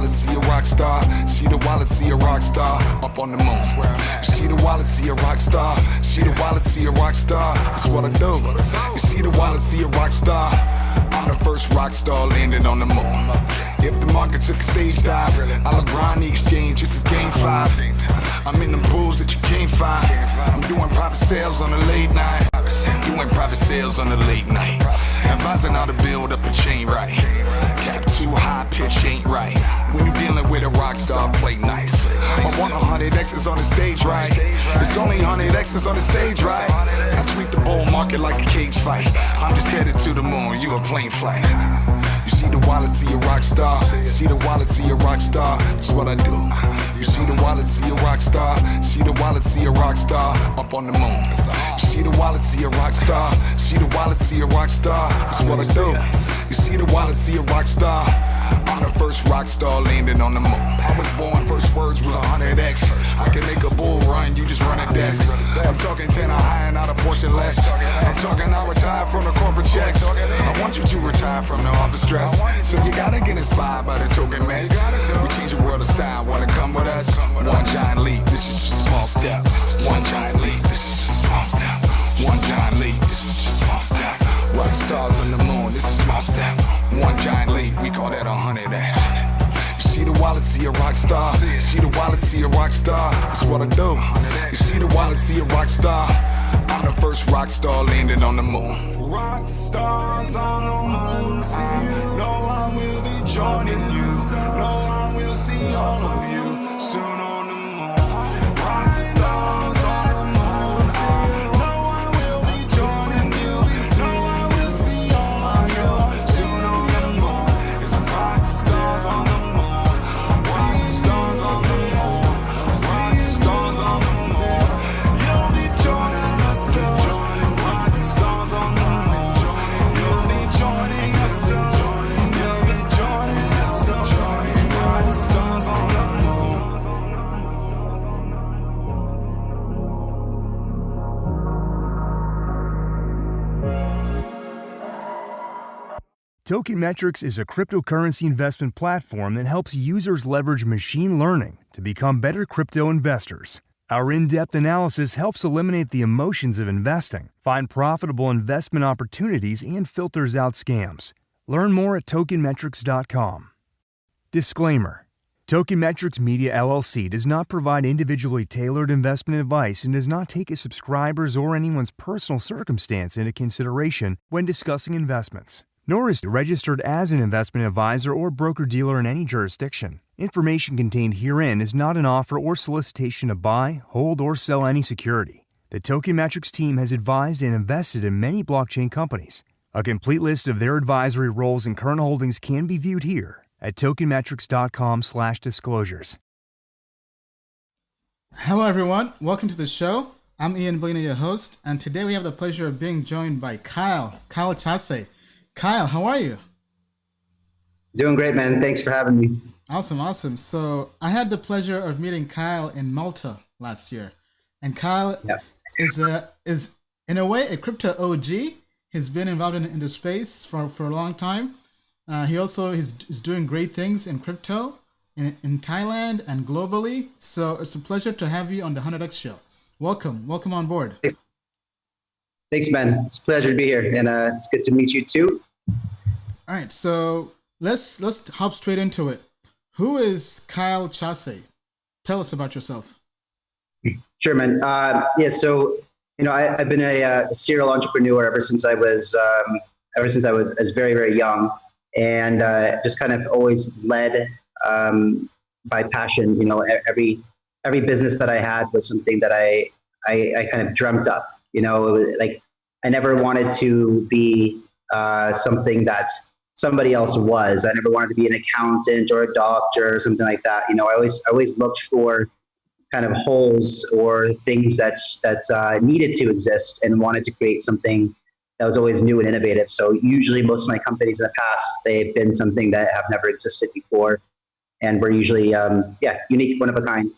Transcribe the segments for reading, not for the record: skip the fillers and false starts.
wallet, see a rock star. See the wallet, see a rock star. Up on the moon. You see the wallet, see a rock star. See the wallet, see a rock star. That's what I do. You see the wallet, see a rock star. I'm the first rock star landed on the moon. If the market took a stage dive, I'll LeBron the exchange, this is game 5. I'm in the pools that you can't find. I'm doing private sales on the late night. Doing private sales on the late night. Advising how to build up a chain right. Cap too high, pitch ain't right. When you're dealing with a rock star, play nice. I want 100 X's on the stage right. It's only 100 X's on the stage right. I treat the bull market like a cage fight. I'm just headed to the moon, you a plane flight. You see the wallet, see a rock star. See the wallet, see a rock star. That's what I do. You see the wallet, see a rock star. See the wallet, see a rock star. Up on the moon. You see the wallet, see a rock star. See the wallet, see a rock star. That's what I do. You see the wallet, see a rock star. I'm the first rock star landing on the moon. I was born, first words was 100X. I can make a bull run, you just run a desk. I'm talking 10 a high and not a portion less. I'm talking I retire from the corporate checks. I want you to retire from the office stress. So you gotta get inspired by the token mess. We change the world of style, wanna come with us? One giant leap, this is just a small step. One giant leap, this is just a small step. One giant leap, this is just a small step. Rock stars on the moon, this is a small step. One giant leap, we call that 100X. You see the wallet, see a rock star. See the wallet, see a rock star. That's what I do. You see the wallet, see a rock star. I'm the first rock star landing on the moon. Rock stars on the moon. I know I will be joining you. Know I will see all of you soon on the moon. Rock stars on the moon. I know I will be joining you. Know I will see all of you soon on the moon. It's rock stars on the moon. Rock stars on the moon. Rock stars on the moon. You'll be joining us soon. Rock stars on the moon. You'll be joining us soon. You'll be joining us soon. It's rock stars on the moon. Tokenmetrics is a cryptocurrency investment platform that helps users leverage machine learning to become better crypto investors. Our in-depth analysis helps eliminate the emotions of investing, find profitable investment opportunities, and filters out scams. Learn more at tokenmetrics.com. Disclaimer: Tokenmetrics Media LLC does not provide individually tailored investment advice and does not take a subscriber's or anyone's personal circumstance into consideration when discussing investments. Nor is it registered as an investment advisor or broker-dealer in any jurisdiction. Information contained herein is not an offer or solicitation to buy, hold, or sell any security. The Tokenmetrics team has advised and invested in many blockchain companies. A complete list of their advisory roles and current holdings can be viewed here at tokenmetrics.com/disclosures. Hello, everyone. Welcome to the show. I'm Ian Blina, your host, and today we have the pleasure of being joined by Kyle Chasse. Kyle, how are you? Doing great, man. Thanks for having me. Awesome. So I had the pleasure of meeting Kyle in Malta last year, and Kyle is in a way a crypto OG. He's been involved in the space for a long time. He also is doing great things in crypto in Thailand and globally. So it's a pleasure to have you on the 100X show. Welcome on board. Thanks, man. It's a pleasure to be here, and it's good to meet you too. All right, so let's hop straight into it. Who is Kyle Chasse? Tell us about yourself. Sure, man. So I've been a serial entrepreneur ever since I was very, very young, and just kind of always led by passion. You know, every business that I had was something that I kind of dreamt up. You know, like I never wanted to be something that somebody else was. I never wanted to be an accountant or a doctor or something like that. You know, I always looked for kind of holes or things that's needed to exist and wanted to create something that was always new and innovative. So usually most of my companies in the past, they've been something that have never existed before, and we're usually unique, one of a kind.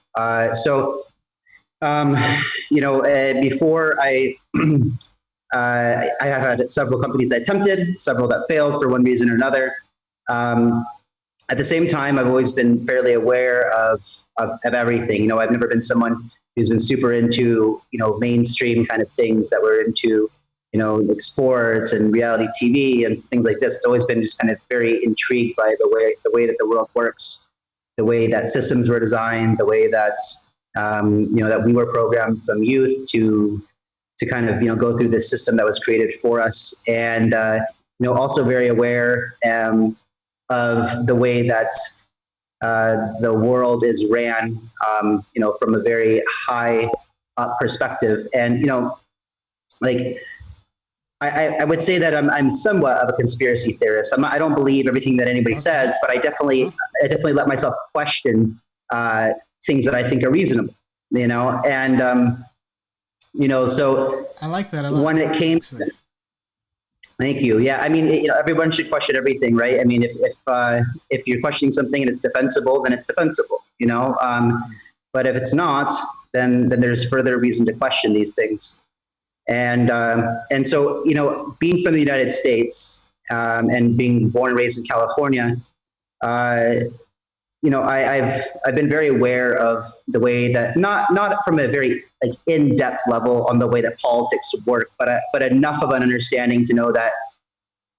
Before I have had several companies I attempted, several that failed for one reason or another. At the same time, I've always been fairly aware of everything. You know, I've never been someone who's been super into, you know, mainstream kind of things that were into, you know, like sports and reality TV and things like this. It's always been just kind of very intrigued by the way that the world works, the way that systems were designed, the way that, you know, that we were programmed from youth to kind of, you know, go through this system that was created for us. And, you know, also very aware of the way that the world is ran, you know, from a very high up perspective. And, you know, like, I would say that I'm somewhat of a conspiracy theorist. I don't believe everything that anybody says, but I definitely let myself question things that I think are reasonable, you know? And, you know, so I like that. When it came to, thank you. Yeah, I mean, you know, everyone should question everything, right? I mean, if you're questioning something and it's defensible, then it's defensible, you know? But if it's not, then there's further reason to question these things. And so, you know, being from the United States and being born and raised in California, you know, I've been very aware of the way that not from a very like in-depth level on the way that politics work, but enough of an understanding to know that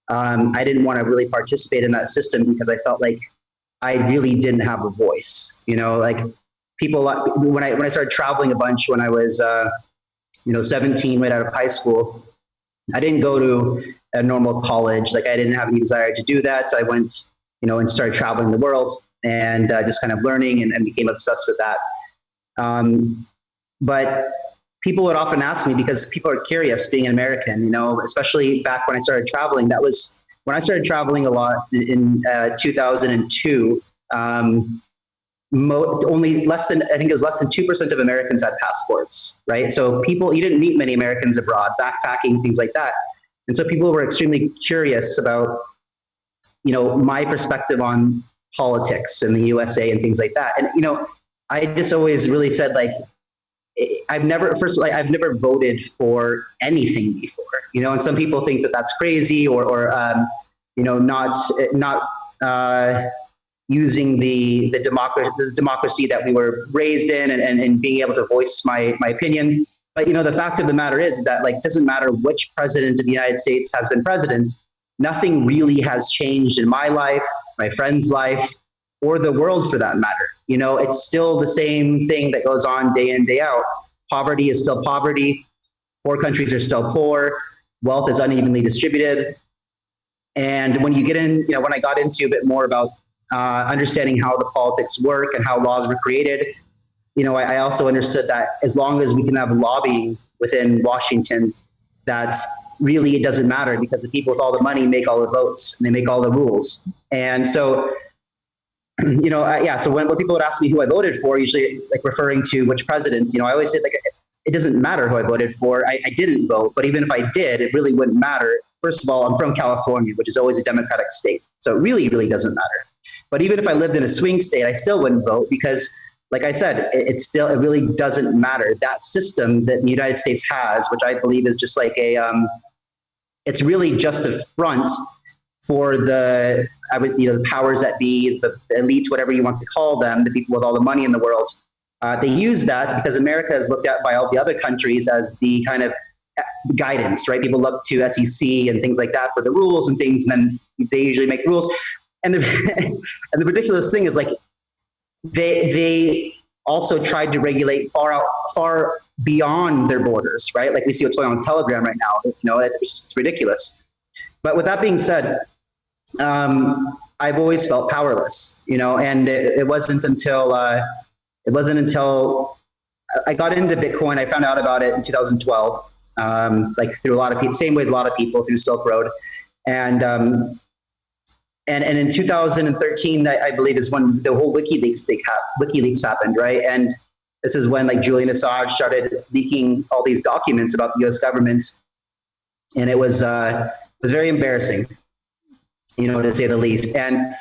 I didn't want to really participate in that system because I felt like I really didn't have a voice. You know, like people when I started traveling a bunch when I was you know, 17, right out of high school, I didn't go to a normal college. Like I didn't have any desire to do that. So I went, you know, and started traveling the world and just kind of learning and became obsessed with that. But people would often ask me because people are curious being an American, you know, especially back when I started traveling. That was when I started traveling a lot in 2002. Only less than, I think it was less than 2% of Americans had passports, right? So people, you didn't meet many Americans abroad, backpacking, things like that. And so people were extremely curious about, you know, my perspective on politics in the USA and things like that. And, you know, I just always really said, like, I've never voted for anything before, you know, and some people think that that's crazy or you know, not using the democracy that we were raised in and being able to voice my opinion. But, you know, the fact of the matter is that, like, it doesn't matter which president of the United States has been president, nothing really has changed in my life, my friend's life, or the world for that matter. You know, it's still the same thing that goes on day in, day out. Poverty is still poverty. Poor countries are still poor. Wealth is unevenly distributed. And when you get in, you know, when I got into a bit more about understanding how the politics work and how laws were created, you know, I also understood that as long as we can have lobbying within Washington, that's really, it doesn't matter because the people with all the money make all the votes and they make all the rules. And so, you know, yeah, so when people would ask me who I voted for, usually like referring to which president, you know, I always say, like, it doesn't matter who I voted for. I didn't vote, but even if I did, it really wouldn't matter. First of all, I'm from California, which is always a Democratic state. So it really, really doesn't matter. But even if I lived in a swing state, I still wouldn't vote because, like I said, it really doesn't matter. That system that the United States has, which I believe is just like it's really just a front for the powers that be, the elites, whatever you want to call them, the people with all the money in the world. They use that because America is looked at by all the other countries as the kind of guidance, right? People look to SEC and things like that for the rules and things, and then they usually make rules. And the ridiculous thing is, like, they also tried to regulate far beyond their borders, right? Like we see what's going on with Telegram right now. You know, it's ridiculous. But with that being said, I've always felt powerless, you know, and it wasn't until I got into Bitcoin. I found out about it in 2012, like through a lot of people, same way as a lot of people through Silk Road, and in 2013, I believe, is when the whole WikiLeaks happened, right? And this is when, like, Julian Assange started leaking all these documents about the U.S. government, and it was very embarrassing, you know, to say the least. And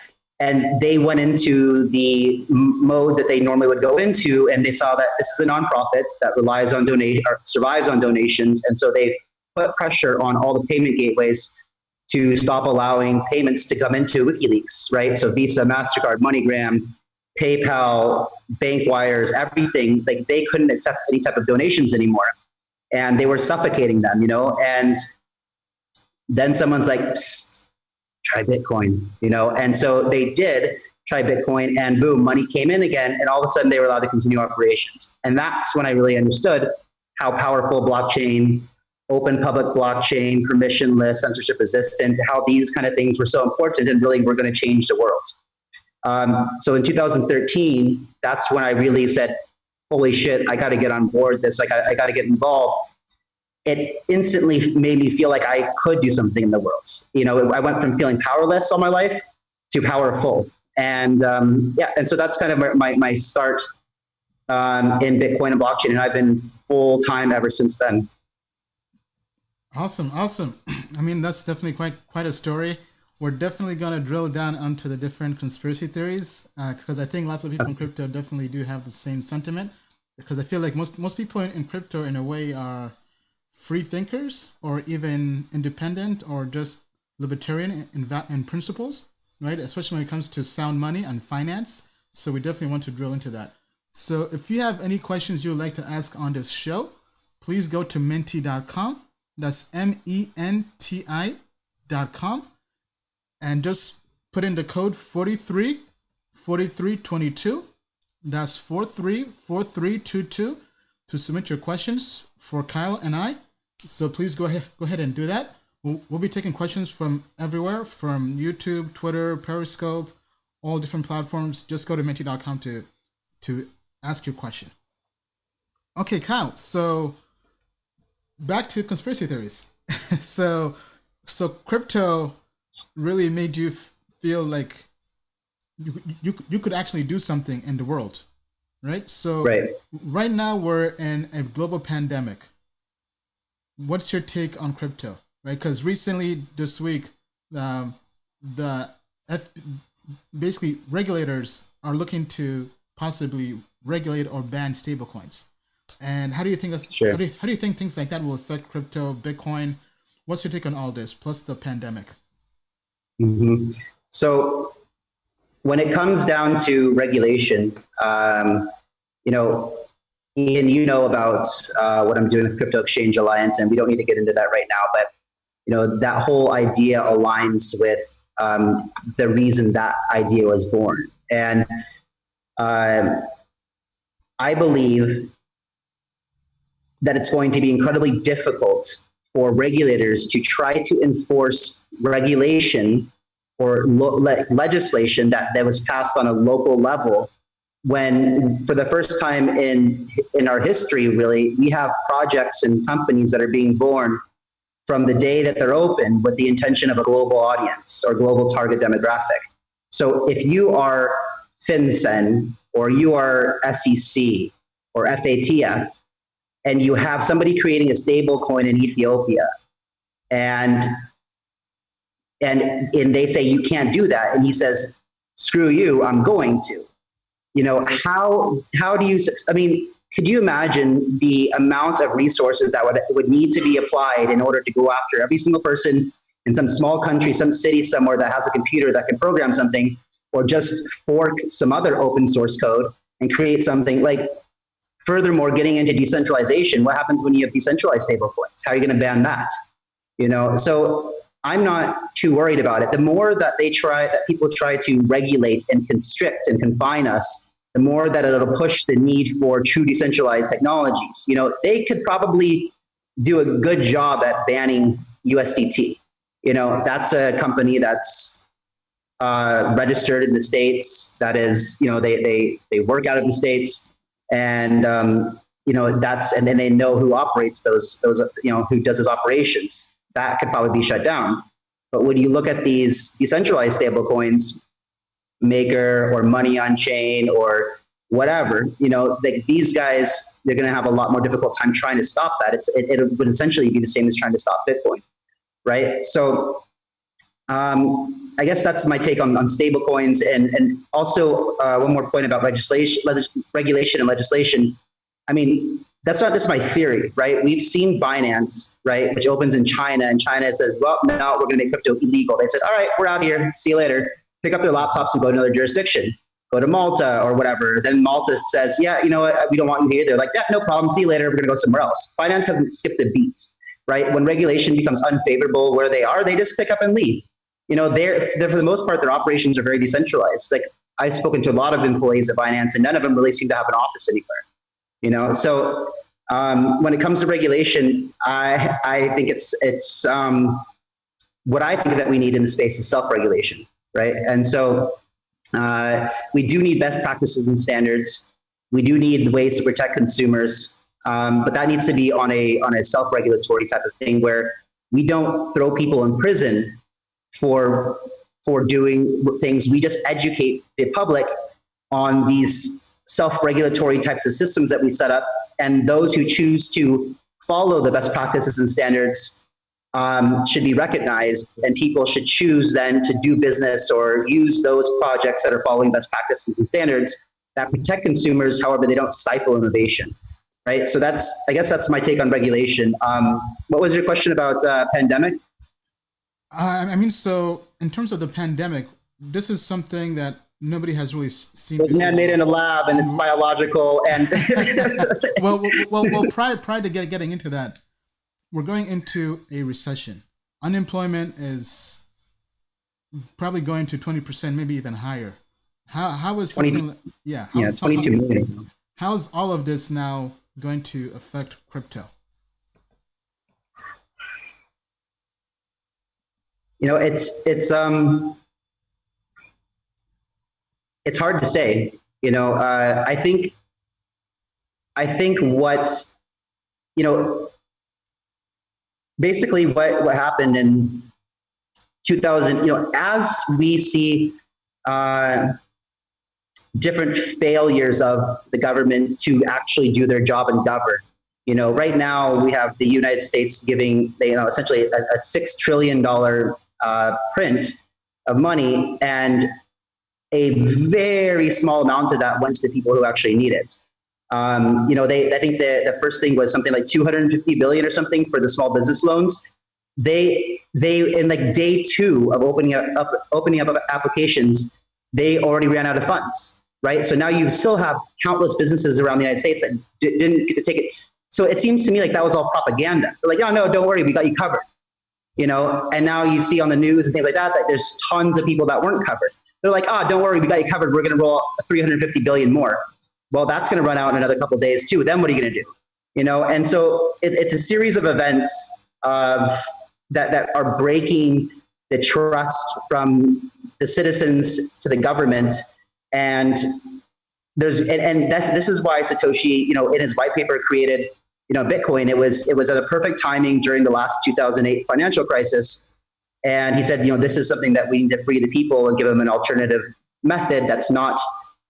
they went into the mode that they normally would go into, and they saw that this is a nonprofit that relies on survives on donations, and so they put pressure on all the payment gateways to stop allowing payments to come into WikiLeaks, right? So Visa, MasterCard, MoneyGram, PayPal, bank wires, everything, like they couldn't accept any type of donations anymore. And they were suffocating them, and then someone's like, psst, try Bitcoin, and so they did try Bitcoin, and boom, money came in again, and all of a sudden they were allowed to continue operations. And that's when I really understood how powerful blockchain, open public blockchain, permissionless, censorship resistant, how these kind of things were so important and really were going to change the world. So in 2013, that's when I really said, holy shit, I got to get on board this. I got to get involved. It instantly made me feel like I could do something in the world. I went from feeling powerless all my life to powerful. And and so that's kind of my start in Bitcoin and blockchain. And I've been full time ever since then. Awesome. I mean, that's definitely quite a story. We're definitely going to drill down onto the different conspiracy theories because I think lots of people in crypto definitely do have the same sentiment. Because I feel like most people in crypto, in a way, are free thinkers or even independent or just libertarian in principles, right? Especially when it comes to sound money and finance. So we definitely want to drill into that. So if you have any questions you would like to ask on this show, please go to menti.com. That's MENTI.com. And just put in the code 434322. That's 434322 to submit your questions for Kyle and I. So please go ahead and do that. We'll be taking questions from everywhere, from YouTube, Twitter, Periscope, all different platforms. Just go to menti.com to ask your question. Okay, Kyle. So back to conspiracy theories. so crypto really made you feel like you could actually do something in the world, right? So right now we're in a global pandemic. What's your take on crypto, right? Because recently this week, basically regulators are looking to possibly regulate or ban stablecoins. And how do you think how do you think things like that will affect crypto, Bitcoin? What's your take on all this, plus the pandemic? Mm-hmm. So when it comes down to regulation, Ian, about what I'm doing with Crypto Exchange Alliance, and we don't need to get into that right now, but that whole idea aligns with the reason that idea was born. And I believe that it's going to be incredibly difficult for regulators to try to enforce regulation or legislation that was passed on a local level when, for the first time in our history, really, we have projects and companies that are being born from the day that they're open with the intention of a global audience or global target demographic. So if you are FinCEN or you are SEC or FATF, and you have somebody creating a stable coin in Ethiopia, and they say you can't do that, and he says, screw you, I'm going to. How do you, could you imagine the amount of resources that would need to be applied in order to go after every single person in some small country, some city somewhere that has a computer that can program something, or just fork some other open source code and create something like. Furthermore, getting into decentralization, what happens when you have decentralized stablecoins? How are you going to ban that? So I'm not too worried about it. The more that people try to regulate and constrict and confine us, the more that it'll push the need for true decentralized technologies. They could probably do a good job at banning USDT. That's a company that's registered in the States. That is, they work out of the States. And and then they know who operates those who does those operations. That could probably be shut down. But when you look at these decentralized stablecoins, Maker or Money on Chain or whatever, these guys, they're going to have a lot more difficult time trying to stop that. It would essentially be the same as trying to stop Bitcoin, right? So I guess that's my take on stablecoins, and also one more point about regulation and legislation. that's not just my theory, right? We've seen Binance, right, which opens in China, and China says, well, now we're going to make crypto illegal. They said, all right, we're out here. See you later. Pick up their laptops and go to another jurisdiction. Go to Malta or whatever. Then Malta says, yeah, you know what? We don't want you here. They're like, yeah, no problem. See you later. We're going to go somewhere else. Binance hasn't skipped a beat, right? When regulation becomes unfavorable where they are, they just pick up and leave. You know, they're for the most part, their operations are very decentralized. Like, I've spoken to a lot of employees at Binance, and none of them really seem to have an office anywhere. You know, so when it comes to regulation, I think it's what I think that we need in the space is self-regulation, right? And so we do need best practices and standards. We do need ways to protect consumers, but that needs to be on a self-regulatory type of thing where we don't throw people in prison for doing things. We just educate the public on these self-regulatory types of systems that we set up, and those who choose to follow the best practices and standards should be recognized, and people should choose then to do business or use those projects that are following best practices and standards that protect consumers. However, they don't stifle innovation, right? So I guess that's my take on regulation. What was your question about pandemic? I mean, so in terms of the pandemic, this is something that nobody has really seen. It was man-made in a lab, and it's biological. And well, prior to getting into that, we're going into a recession. Unemployment is probably going to 20%, maybe even higher. How is something? Yeah, 22 million. How is all of this now going to affect crypto? You know, it's hard to say. You know, I think what, you know, basically what happened in 2000, you know, as we see different failures of the government to actually do their job and govern. You know, right now we have the United States giving, you know, essentially a $6 trillion print of money, and a very small amount of that went to the people who actually need it. You know, I think the first thing was something like 250 billion or something for the small business loans. They in like day 2 of opening up applications, they already ran out of funds, right? So now you still have countless businesses around the United States that didn't get to take it. So it seems to me like that was all propaganda. They're like, oh no, don't worry, we got you covered. You know, and now you see on the news and things like that there's tons of people that weren't covered. They're like, don't worry, we got you covered. We're going to roll out 350 billion more. Well, that's going to run out in another couple of days too. Then what are you going to do? You know, and so it's a series of events that are breaking the trust from the citizens to the government. And this is why Satoshi, you know, in his white paper created, you know, Bitcoin. It was at a perfect timing during the last 2008 financial crisis. And he said, you know, this is something that we need to free the people and give them an alternative method that's not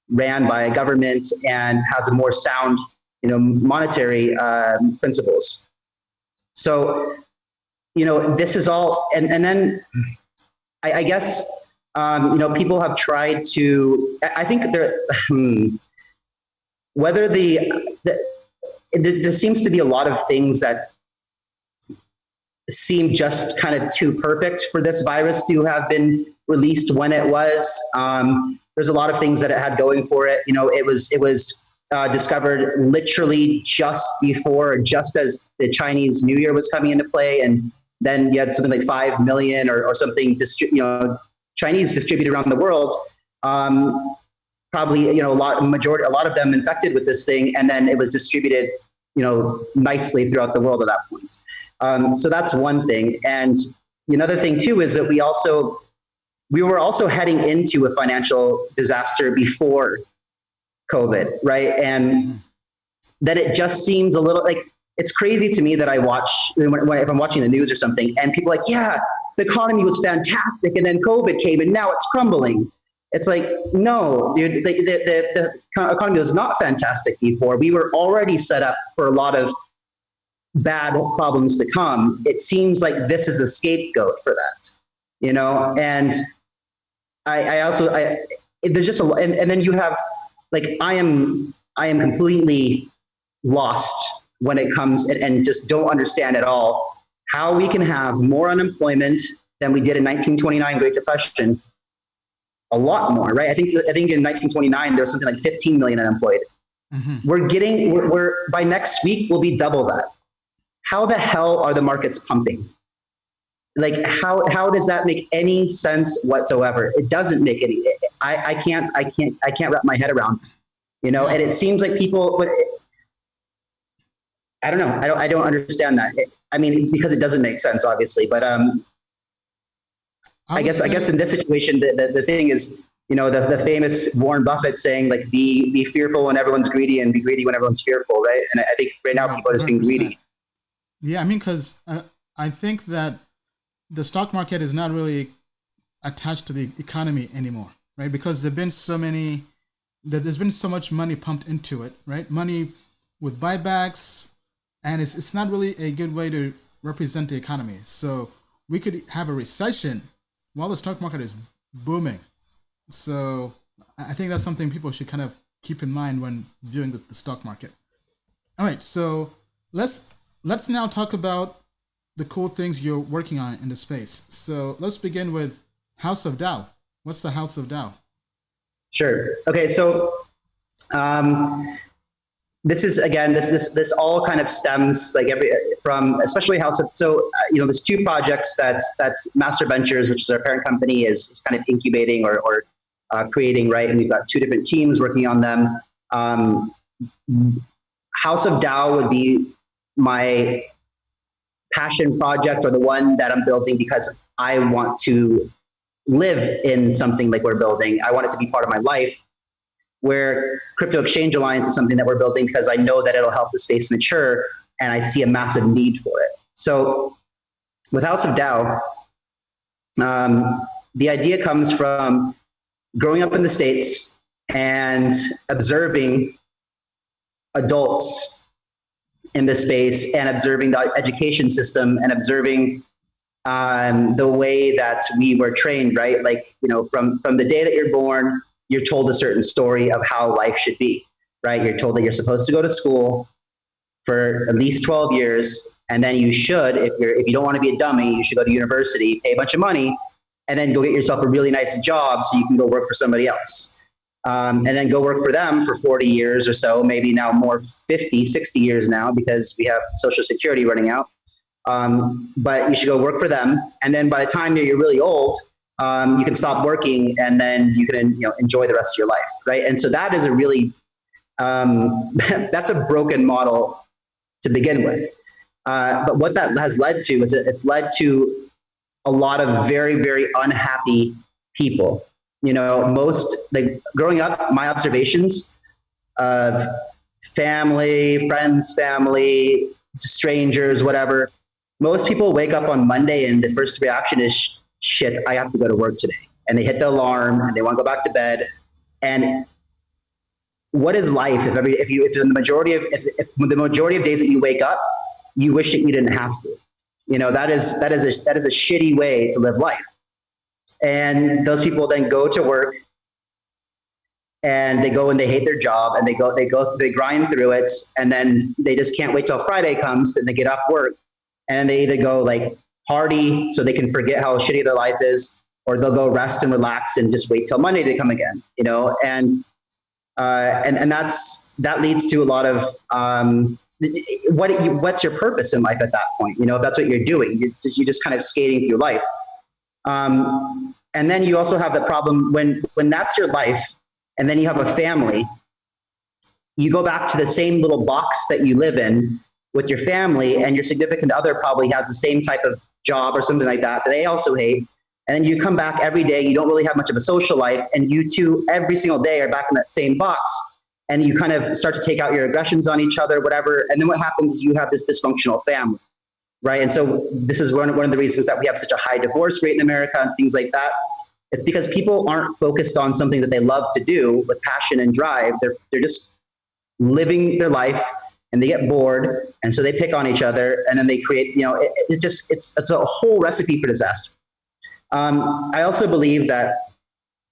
ran by a government and has a more sound, you know, monetary principles. So, you know, this is all, and then I guess, you know, people have tried to, I think there, whether there seems to be a lot of things that seem just kind of too perfect for this virus to have been released when it was. There's a lot of things that it had going for it. You know, it was discovered literally just as the Chinese New Year was coming into play, and then you had something like 5 million or something, Chinese distributed around the world. Probably, you know, a lot of them infected with this thing, and then it was distributed, you know, nicely throughout the world at that point. So that's one thing. And another thing too is that we were also heading into a financial disaster before COVID, right? And then it just seems a little like, it's crazy to me that I watch, if I'm watching the news or something, and people are like, yeah, the economy was fantastic, and then COVID came and now it's crumbling. It's like, no, dude, the economy was not fantastic before. We were already set up for a lot of bad problems to come. It seems like this is a scapegoat for that, you know? And there's just and then you have, like, I am completely lost when it comes and just don't understand at all how we can have more unemployment than we did in 1929 Great Depression. A lot more, right? I think in 1929 there was something like 15 million unemployed. Mm-hmm. We're by next week we'll be double that. How the hell are the markets pumping? Like how does that make any sense whatsoever? It doesn't make any. I can't wrap my head around, and it seems like people, but I don't know. I don't understand that. Because it doesn't make sense, obviously, but I guess in this situation, the thing is, the famous Warren Buffett saying, like, be fearful when everyone's greedy and be greedy when everyone's fearful, right? And I think right now people are just being greedy. Yeah, because I think that the stock market is not really attached to the economy anymore, right? Because there's been so much money pumped into it, right? Money with buybacks, and it's not really a good way to represent the economy. So we could have a recession while the stock market is booming. So I think that's something people should kind of keep in mind when viewing the stock market. All right, so let's now talk about the cool things you're working on in the space. So let's begin with House of Dao. What's the House of Dao? Sure. Okay, so this is, again, this all kind of stems from especially House of. So there's two projects that's Master Ventures, which is our parent company, is kind of incubating or creating, right? And we've got two different teams working on them. House of Dao would be my passion project, or the one that I'm building because I want to live in something like we're building. I want it to be part of my life. Where Crypto Exchange Alliance is something that we're building because I know that it'll help the space mature, and I see a massive need for it. So with House of Dao, the idea comes from growing up in the States and observing adults in the space and observing the education system and observing the way that we were trained, right? Like, from the day that you're born, you're told a certain story of how life should be, right? You're told that you're supposed to go to school for at least 12 years. And then you should, if you don't want to be a dummy, you should go to university, pay a bunch of money, and then go get yourself a really nice job so you can go work for somebody else. And then go work for them for 40 years or so, maybe now more 50, 60 years now, because we have Social Security running out. But you should go work for them. And then by the time you're really old, you can stop working, and then you can enjoy the rest of your life, right? And so that is a really, that's a broken model to begin with. But what that has led to is it's led to a lot of very, very unhappy people. Growing up, my observations of family, strangers, whatever, most people wake up on Monday and the first reaction is, shit, I have to go to work today. And they hit the alarm and they want to go back to bed. And what is life if the majority of days that you wake up, you wish that you didn't have to? That is a shitty way to live life. And those people then go to work, and they go and they hate their job, and they grind through it, and then they just can't wait till Friday comes, and they get off work, and they either go party so they can forget how shitty their life is, or they'll go rest and relax and just wait till Monday to come again, and that leads to a lot of what's your purpose in life at that point? If that's what you're doing, you're just kind of skating through life. And then you also have the problem when that's your life, and then you have a family, you go back to the same little box that you live in with your family, and your significant other probably has the same type of job or something like that they also hate. And then you come back every day, you don't really have much of a social life, and you two every single day are back in that same box, and you kind of start to take out your aggressions on each other, whatever. And then what happens is you have this dysfunctional family. Right. And so this is one of the reasons that we have such a high divorce rate in America and things like that. It's because people aren't focused on something that they love to do with passion and drive. They're just living their life, and they get bored, and so they pick on each other, and then they create, it's a whole recipe for disaster. I also believe that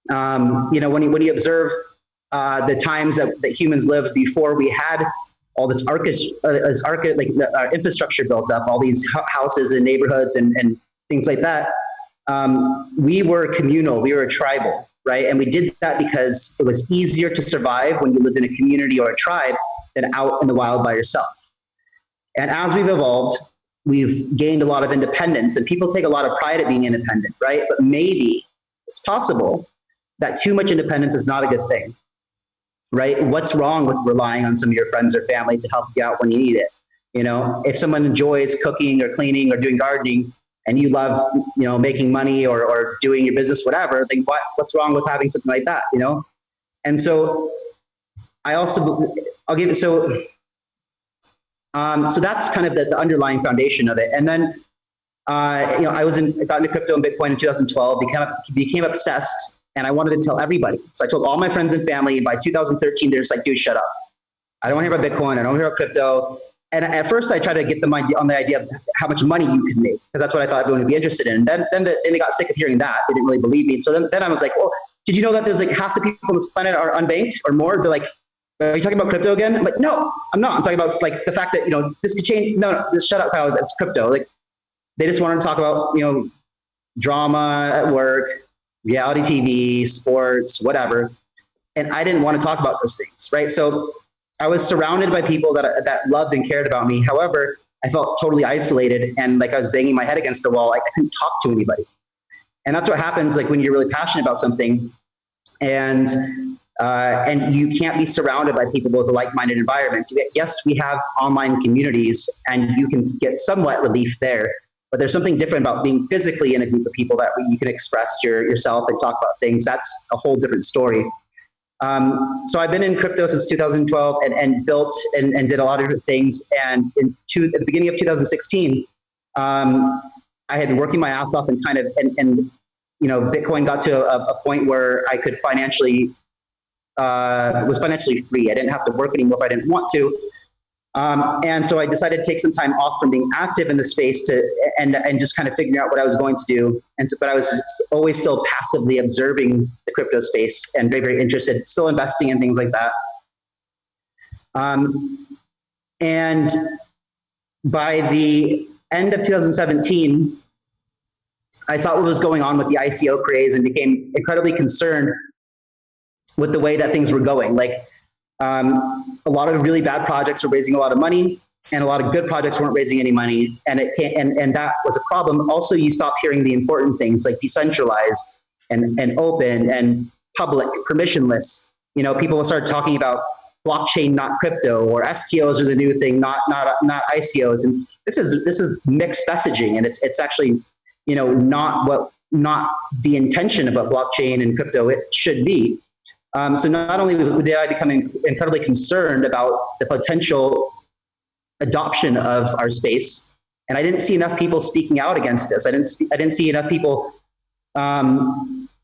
when you observe the times that humans lived before we had all this infrastructure built up, all these houses and neighborhoods and things like that. We were communal, we were tribal, right? And we did that because it was easier to survive when you lived in a community or a tribe than out in the wild by yourself. And as we've evolved, we've gained a lot of independence, and people take a lot of pride at being independent, right? But maybe it's possible that too much independence is not a good thing, right? What's wrong with relying on some of your friends or family to help you out when you need it? You know, if someone enjoys cooking or cleaning or doing gardening, and you love, you know, making money or doing your business, whatever, then what's wrong with having something like that, you know? And so so that's kind of the underlying foundation of it. And then, you know, I got into crypto and Bitcoin in 2012, became obsessed, and I wanted to tell everybody. So I told all my friends and family, and by 2013, they're just like, dude, shut up. I don't want to hear about Bitcoin. I don't want to hear about crypto. And at first I tried to get them on the idea of how much money you could make, because that's what I thought everyone would be interested in. And then they got sick of hearing that. They didn't really believe me. So then I was like, well, did you know that there's like half the people on this planet are unbanked or more? They're like, are you talking about crypto again? I'm like, no, I'm not. I'm talking about like the fact that, you know, this could change. No, just shut up, Kyle. That's crypto. Like, they just wanted to talk about, you know, drama at work, reality TV, sports, whatever. And I didn't want to talk about those things, right? So I was surrounded by people that loved and cared about me. However, I felt totally isolated, and like I was banging my head against the wall. I couldn't talk to anybody. And that's what happens like when you're really passionate about something, and you can't be surrounded by people with a like-minded environment. Yes, we have online communities, and you can get somewhat relief there, but there's something different about being physically in a group of people that you can express yourself and talk about things. That's a whole different story. So I've been in crypto since 2012 and built and did a lot of different things. And at the beginning of 2016, I had been working my ass off and you know, Bitcoin got to a point where I could was financially free. I didn't have to work anymore if I didn't want to. And so I decided to take some time off from being active in the space and just kind of figuring out what I was going to do. But I was always still passively observing the crypto space and very, very interested, still investing in things like that. And by the end of 2017, I saw what was going on with the ICO craze and became incredibly concerned with the way that things were going. Like, a lot of really bad projects were raising a lot of money, and a lot of good projects weren't raising any money, and that was a problem. Also, you stop hearing the important things like decentralized and open and public, permissionless. You know, people will start talking about blockchain, not crypto, or STOs are the new thing, not ICOs. And this is mixed messaging, and it's actually, you know, not the intention of what blockchain and crypto it should be. So not only did I become incredibly concerned about the potential adoption of our space, and I didn't see enough people speaking out against this. I didn't see enough people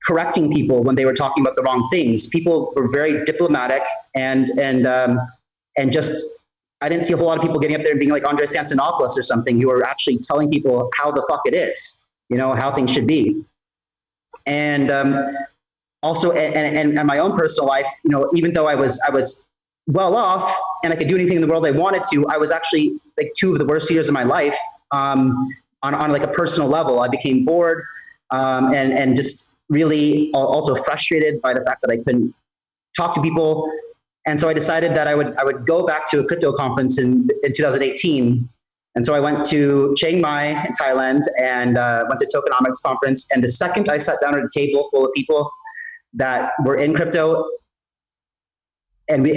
correcting people when they were talking about the wrong things. People were very diplomatic and just, I didn't see a whole lot of people getting up there and being like Andres Antonopoulos or something, who are actually telling people how the fuck it is, you know, how things should be. And also, and my own personal life, you know, even though I was well off and I could do anything in the world I wanted to, I was actually like 2 of the worst years of my life on like a personal level. I became bored and just really also frustrated by the fact that I couldn't talk to people. And so I decided that I would go back to a crypto conference in 2018. And so I went to Chiang Mai in Thailand and went to Tokenomics conference. And the second I sat down at a table full of people that were in crypto, and we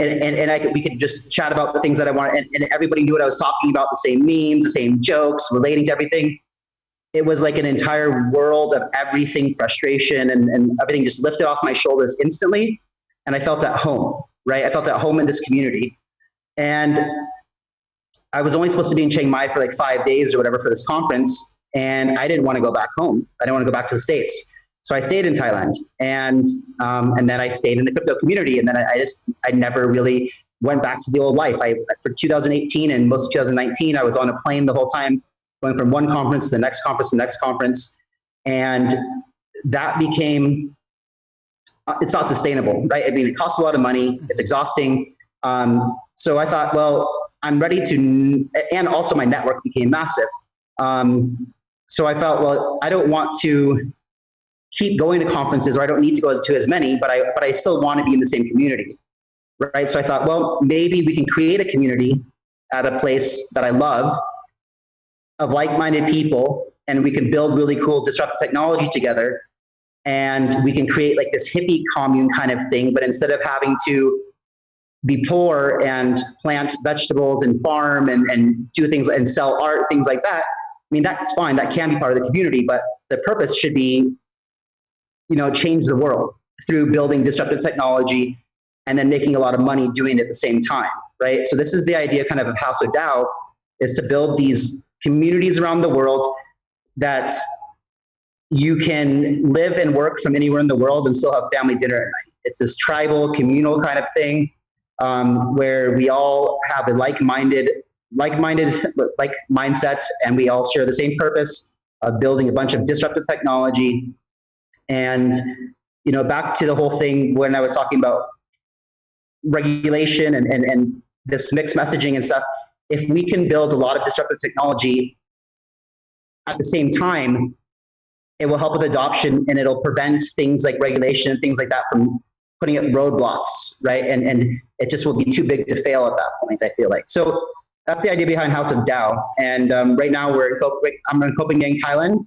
could just chat about the things that I wanted, and everybody knew what I was talking about, the same memes, the same jokes, relating to everything. It was like an entire world of everything, frustration and everything just lifted off my shoulders instantly. And I felt at home, right? I felt at home in this community. And I was only supposed to be in Chiang Mai for like 5 days or whatever for this conference. And I didn't want to go back home. I didn't want to go back to the States. So I stayed in Thailand, and then I stayed in the crypto community, and then I never really went back to the old life. For 2018 and most of 2019, I was on a plane the whole time, going from one conference to the next conference, and that became, it's not sustainable, right? I mean, it costs a lot of money, it's exhausting. So I thought, well, I'm ready to, and also my network became massive. So I felt, well, I don't want to keep going to conferences, or I don't need to go to as many, but I still want to be in the same community, right? So I thought, well, maybe we can create a community at a place that I love of like-minded people, and we can build really cool disruptive technology together, and we can create like this hippie commune kind of thing, but instead of having to be poor and plant vegetables and farm and do things and sell art, things like that. I mean, that's fine. That can be part of the community, but the purpose should be, change the world through building disruptive technology and then making a lot of money doing it at the same time, right? So this is the idea kind of House of Dao, is to build these communities around the world that you can live and work from anywhere in the world and still have family dinner at night. It's this tribal, communal kind of thing, where we all have a like mindsets, and we all share the same purpose of building a bunch of disruptive technology. And, back to the whole thing when I was talking about regulation and this mixed messaging and stuff, if we can build a lot of disruptive technology at the same time, it will help with adoption, and it'll prevent things like regulation and things like that from putting up roadblocks, right? And it just will be too big to fail at that point, I feel like. So that's the idea behind House of Dao. And right now I'm in Copenhagen, Thailand.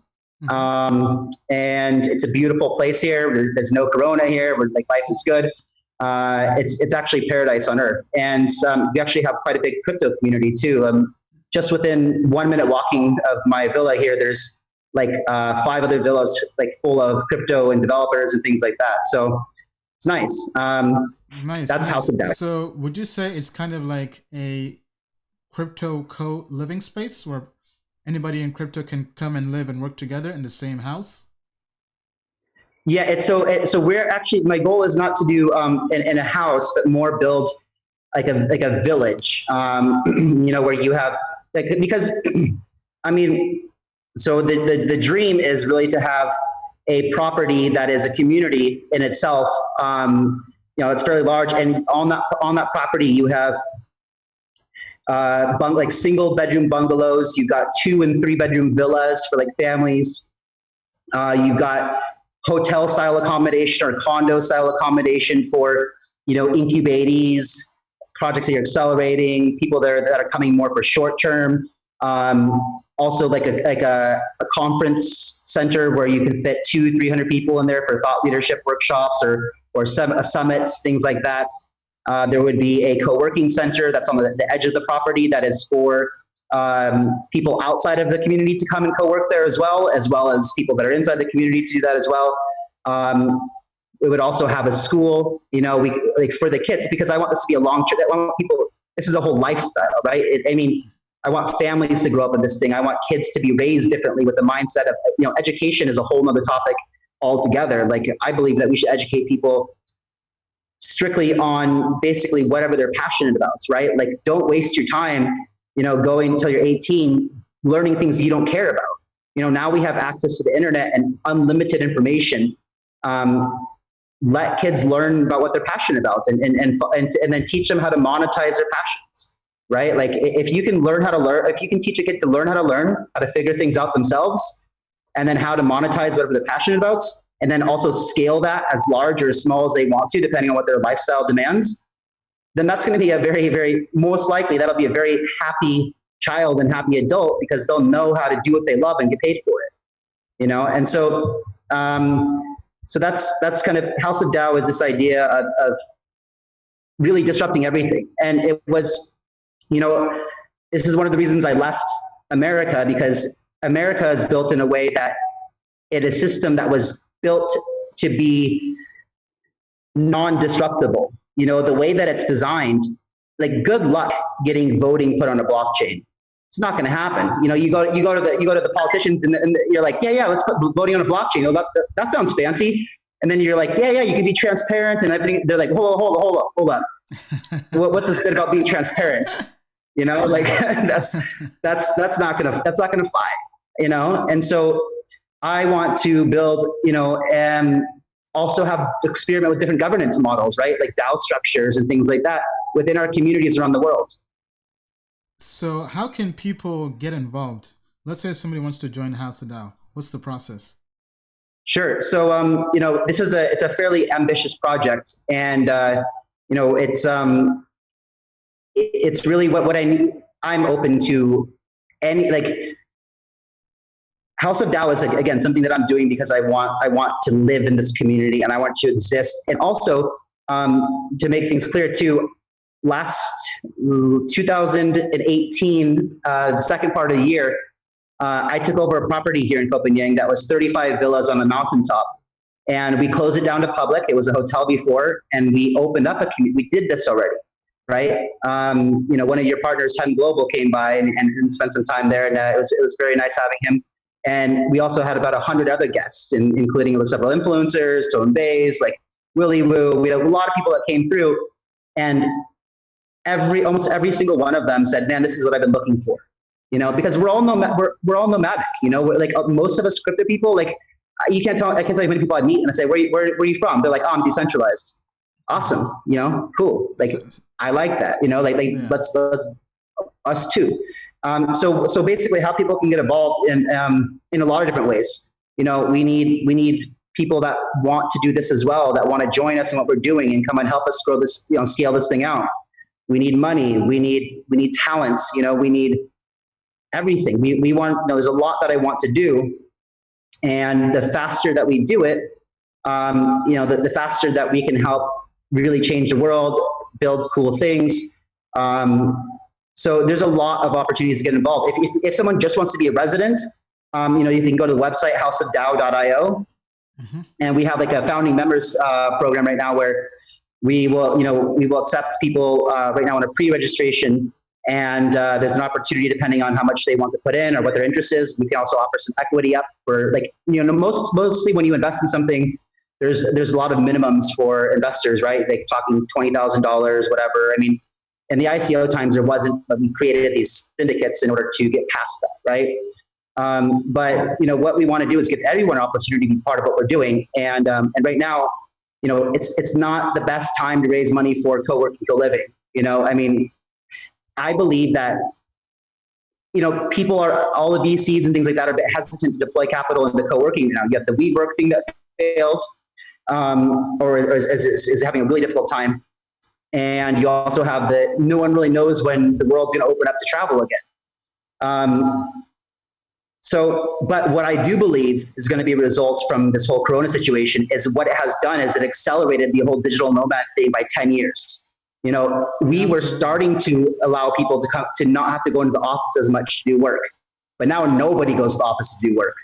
And it's a beautiful place here. There's no corona here. Life is good. It's actually paradise on earth. And we actually have quite a big crypto community too. Just within 1 minute walking of my villa here, there's like 5 other villas like full of crypto and developers and things like that. So it's nice. Nice. That's House of Dao. So would you say it's kind of like a crypto co-living space where anybody in crypto can come and live and work together in the same house? Yeah, so we're actually, my goal is not to do in a house, but more build like a village, where you have because I mean, so the dream is really to have a property that is a community in itself. It's fairly large, and on that property you have like single bedroom bungalows. You've got 2 and 3 bedroom villas for like families. You've got hotel style accommodation or condo style accommodation for, incubatees, projects that you're accelerating, people that are coming more for short term. Also like a conference center where you can fit 200-300 people in there for thought leadership workshops or summits, things like that. There would be a co-working center that's on the edge of the property that is for people outside of the community to come and co-work there as well as people that are inside the community to do that as well. We would also have a school, for the kids, because I want this to be a long-term, I want people, this is a whole lifestyle, right? I want families to grow up in this thing. I want kids to be raised differently with the mindset of, education is a whole nother topic altogether. Like, I believe that we should educate people strictly on basically whatever they're passionate about, right? Like, don't waste your time, going until you're 18, learning things you don't care about. Now we have access to the internet and unlimited information. Let kids learn about what they're passionate about and then teach them how to monetize their passions, right? Like, if you can teach a kid to learn how to figure things out themselves, and then how to monetize whatever they're passionate about, and then also scale that as large or as small as they want to, depending on what their lifestyle demands, then that's going to be a very, very, most likely that'll be a very happy child and happy adult, because they'll know how to do what they love and get paid for it, And so, so that's kind of House of Dao, is this idea of really disrupting everything. And it was, this is one of the reasons I left America, because America is built in a way that it is a system that was built to be non-disruptible. The way that it's designed, like, good luck getting voting put on a blockchain. It's not going to happen. You go to the politicians and you're like, yeah, let's put voting on a blockchain. Oh, that sounds fancy. And then you're like, yeah, you can be transparent. And everything. They're like, hold up. What's this bit about being transparent? Like, that's not gonna fly. And so I want to build, and also have experiment with different governance models, right? Like DAO structures and things like that within our communities around the world. So how can people get involved? Let's say somebody wants to join House of Dao. What's the process? Sure. So, this is it's a fairly ambitious project, and it's really what I need. I'm open to any House of Dao is again something that I'm doing because I want to live in this community and I want to exist, and also to make things clear too. Last 2018, the second part of the year, I took over a property here in Copenhagen that was 35 villas on a mountaintop, and we closed it down to public. It was a hotel before, and we opened up a community. We did this already, right? One of your partners, Hen Global, came by and spent some time there, and it was very nice having him. And we also had about 100 other guests, including several influencers, Tone Bays, like Willy Woo. We had a lot of people that came through, and almost every single one of them said, "Man, this is what I've been looking for." Because we're all nomadic. Most of us crypto people, I can't tell you how many people I meet and I say, where are you from? They're like, "Oh, I'm decentralized." Awesome. Cool. I like that. Yeah. Let's us too. So basically, how people can get involved in a lot of different ways. We need people that want to do this as well, that want to join us in what we're doing and come and help us grow this, scale this thing out. We need money. We need talents. We need everything. We want. There's a lot that I want to do, and the faster that we do it, the faster that we can help really change the world, build cool things. So there's a lot of opportunities to get involved. If someone just wants to be a resident, you can go to the website houseofdao.io, and we have a founding members program right now where we will accept people right now on a pre-registration, and there's an opportunity depending on how much they want to put in or what their interest is. We can also offer some equity up for mostly when you invest in something, there's a lot of minimums for investors, right? Talking $20,000, whatever. I mean, in the ICO times, there wasn't, but we created these syndicates in order to get past that, right? But what we want to do is give everyone an opportunity to be part of what we're doing. And right now, it's not the best time to raise money for co-working, co-living. I believe that people all the VCs and things like that are a bit hesitant to deploy capital into co-working now. You have the WeWork thing that failed, or is having a really difficult time. And you also have no one really knows when the world's going to open up to travel again. But what I do believe is going to be a result from this whole Corona situation is what it has done is it accelerated the whole digital nomad thing by 10 years. We were starting to allow people to not have to go into the office as much to do work, but now nobody goes to the office to do work.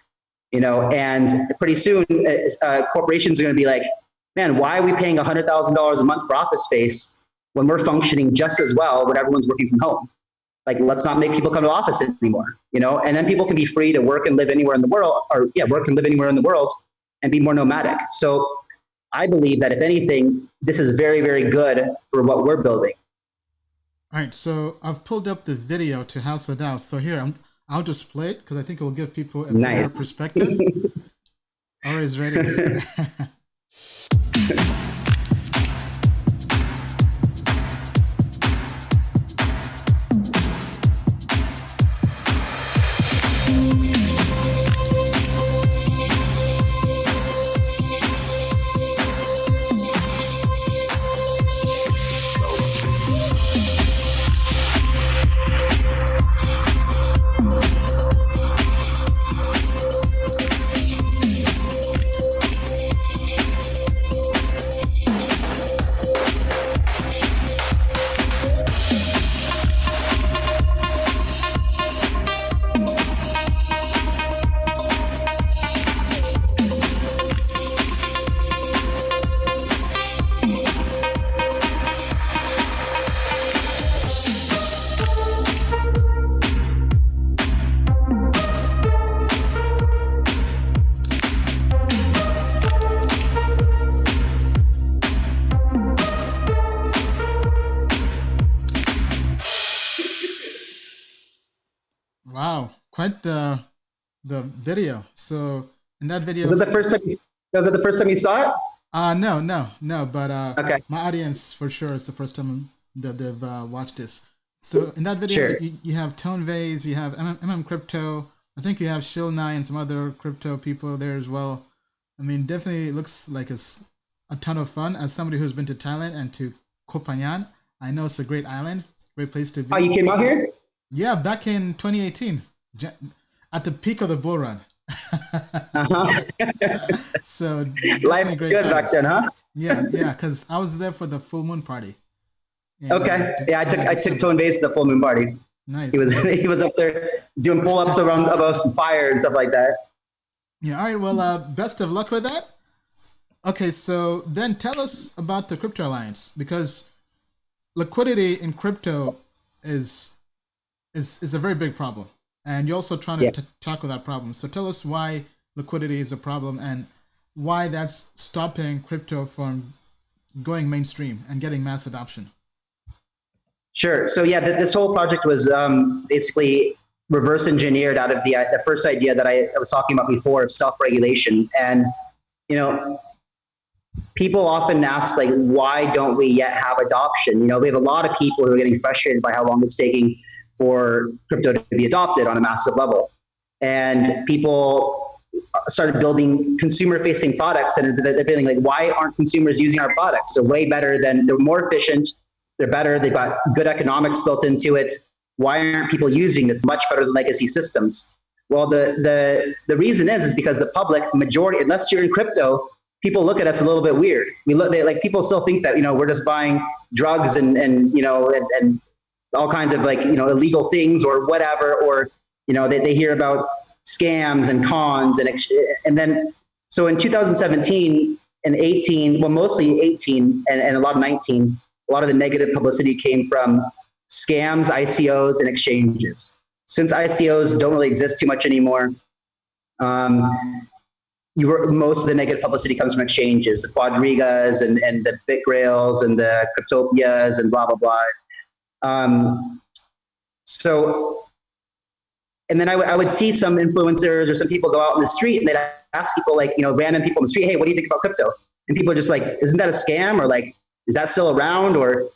And pretty soon corporations are going to be like, man, why are we paying $100,000 a month for office space when we're functioning just as well when everyone's working from home? Let's not make people come to the office anymore, and then people can be free to work and live anywhere in the world, work and live anywhere in the world and be more nomadic. So I believe that if anything, this is very, very good for what we're building. All right. So I've pulled up the video to House of Dao. So here, I'll just play it because I think it will give people a better perspective. Aura is ready. Wow, quite the video. So in that video, was it the first time you saw it? No. But okay. My audience for sure is the first time that they've watched this. So in that video, Sure. you have Tone Vase, you have Crypto. I think you have Shil9 and some other crypto people there as well. I mean, definitely looks like a ton of fun. As somebody who's been to Thailand and to Koh Phangan, I know it's a great island, great place to Oh, be. you came out here? Yeah, back in 2018, at the peak of the bull run. Uh-huh. So Life definitely great good times. back then, huh? Yeah, because I was there for the full moon party. And, Okay. Yeah, I took Tone Base to the full moon party. Nice. He was up there doing pull-ups around above some fire and stuff like that. Yeah. All right. Well, best of luck with that. Okay. So then tell us about the Crypto Alliance, because liquidity in crypto is a very big problem, and you're also trying to tackle that problem. So tell us why liquidity is a problem and why that's stopping crypto from going mainstream and getting mass adoption. Sure. So yeah, this whole project was basically reverse engineered out of the first idea that I was talking about before of self-regulation. And, you know, people often ask, like, why don't we yet have adoption? You know, we have a lot of people who are getting frustrated by how long it's taking for crypto to be adopted on a massive level. And people started building consumer-facing products, and they're feeling like, why aren't consumers using our products? They're way better they're more efficient, they're better, they've got good economics built into it. Why aren't people using this? Much better than legacy systems. Well, the reason is because the public majority, unless you're in crypto, people look at us a little bit weird. People still think that, you know, we're just buying drugs and you know, and all kinds of, like, you know, illegal things or whatever, or, you know, they hear about scams and cons and then, so in 2017 and 18, well, mostly 18 and a lot of 19, a lot of the negative publicity came from scams, ICOs, and exchanges. Since ICOs don't really exist too much anymore, most of the negative publicity comes from exchanges, the Quadrigas and the BitGrails and the Cryptopias and blah, blah, blah. So, and then I would see some influencers or some people go out in the street and they'd ask people, like, you know, random people in the street, hey, what do you think about crypto? And people are just like, isn't that a scam? Or like, is that still around? Or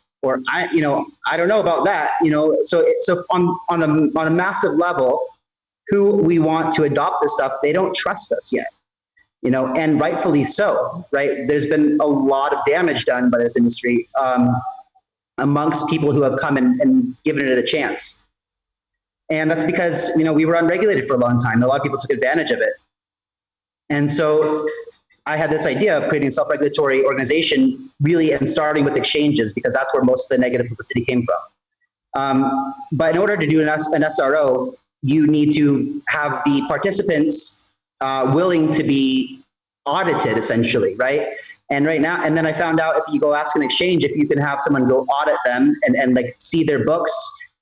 I don't know about that, you know? So on a massive level, who we want to adopt this stuff, they don't trust us yet, you know, and rightfully so, right? There's been a lot of damage done by this industry amongst people who have come and given it a chance. And that's because, you know, we were unregulated for a long time. A lot of people took advantage of it. And so I had this idea of creating a self-regulatory organization, really, and starting with exchanges, because that's where most of the negative publicity came from. But in order to do an SRO, you need to have the participants willing to be audited, essentially, right? And right now, and then I found out, if you go ask an exchange, if you can have someone go audit them and like see their books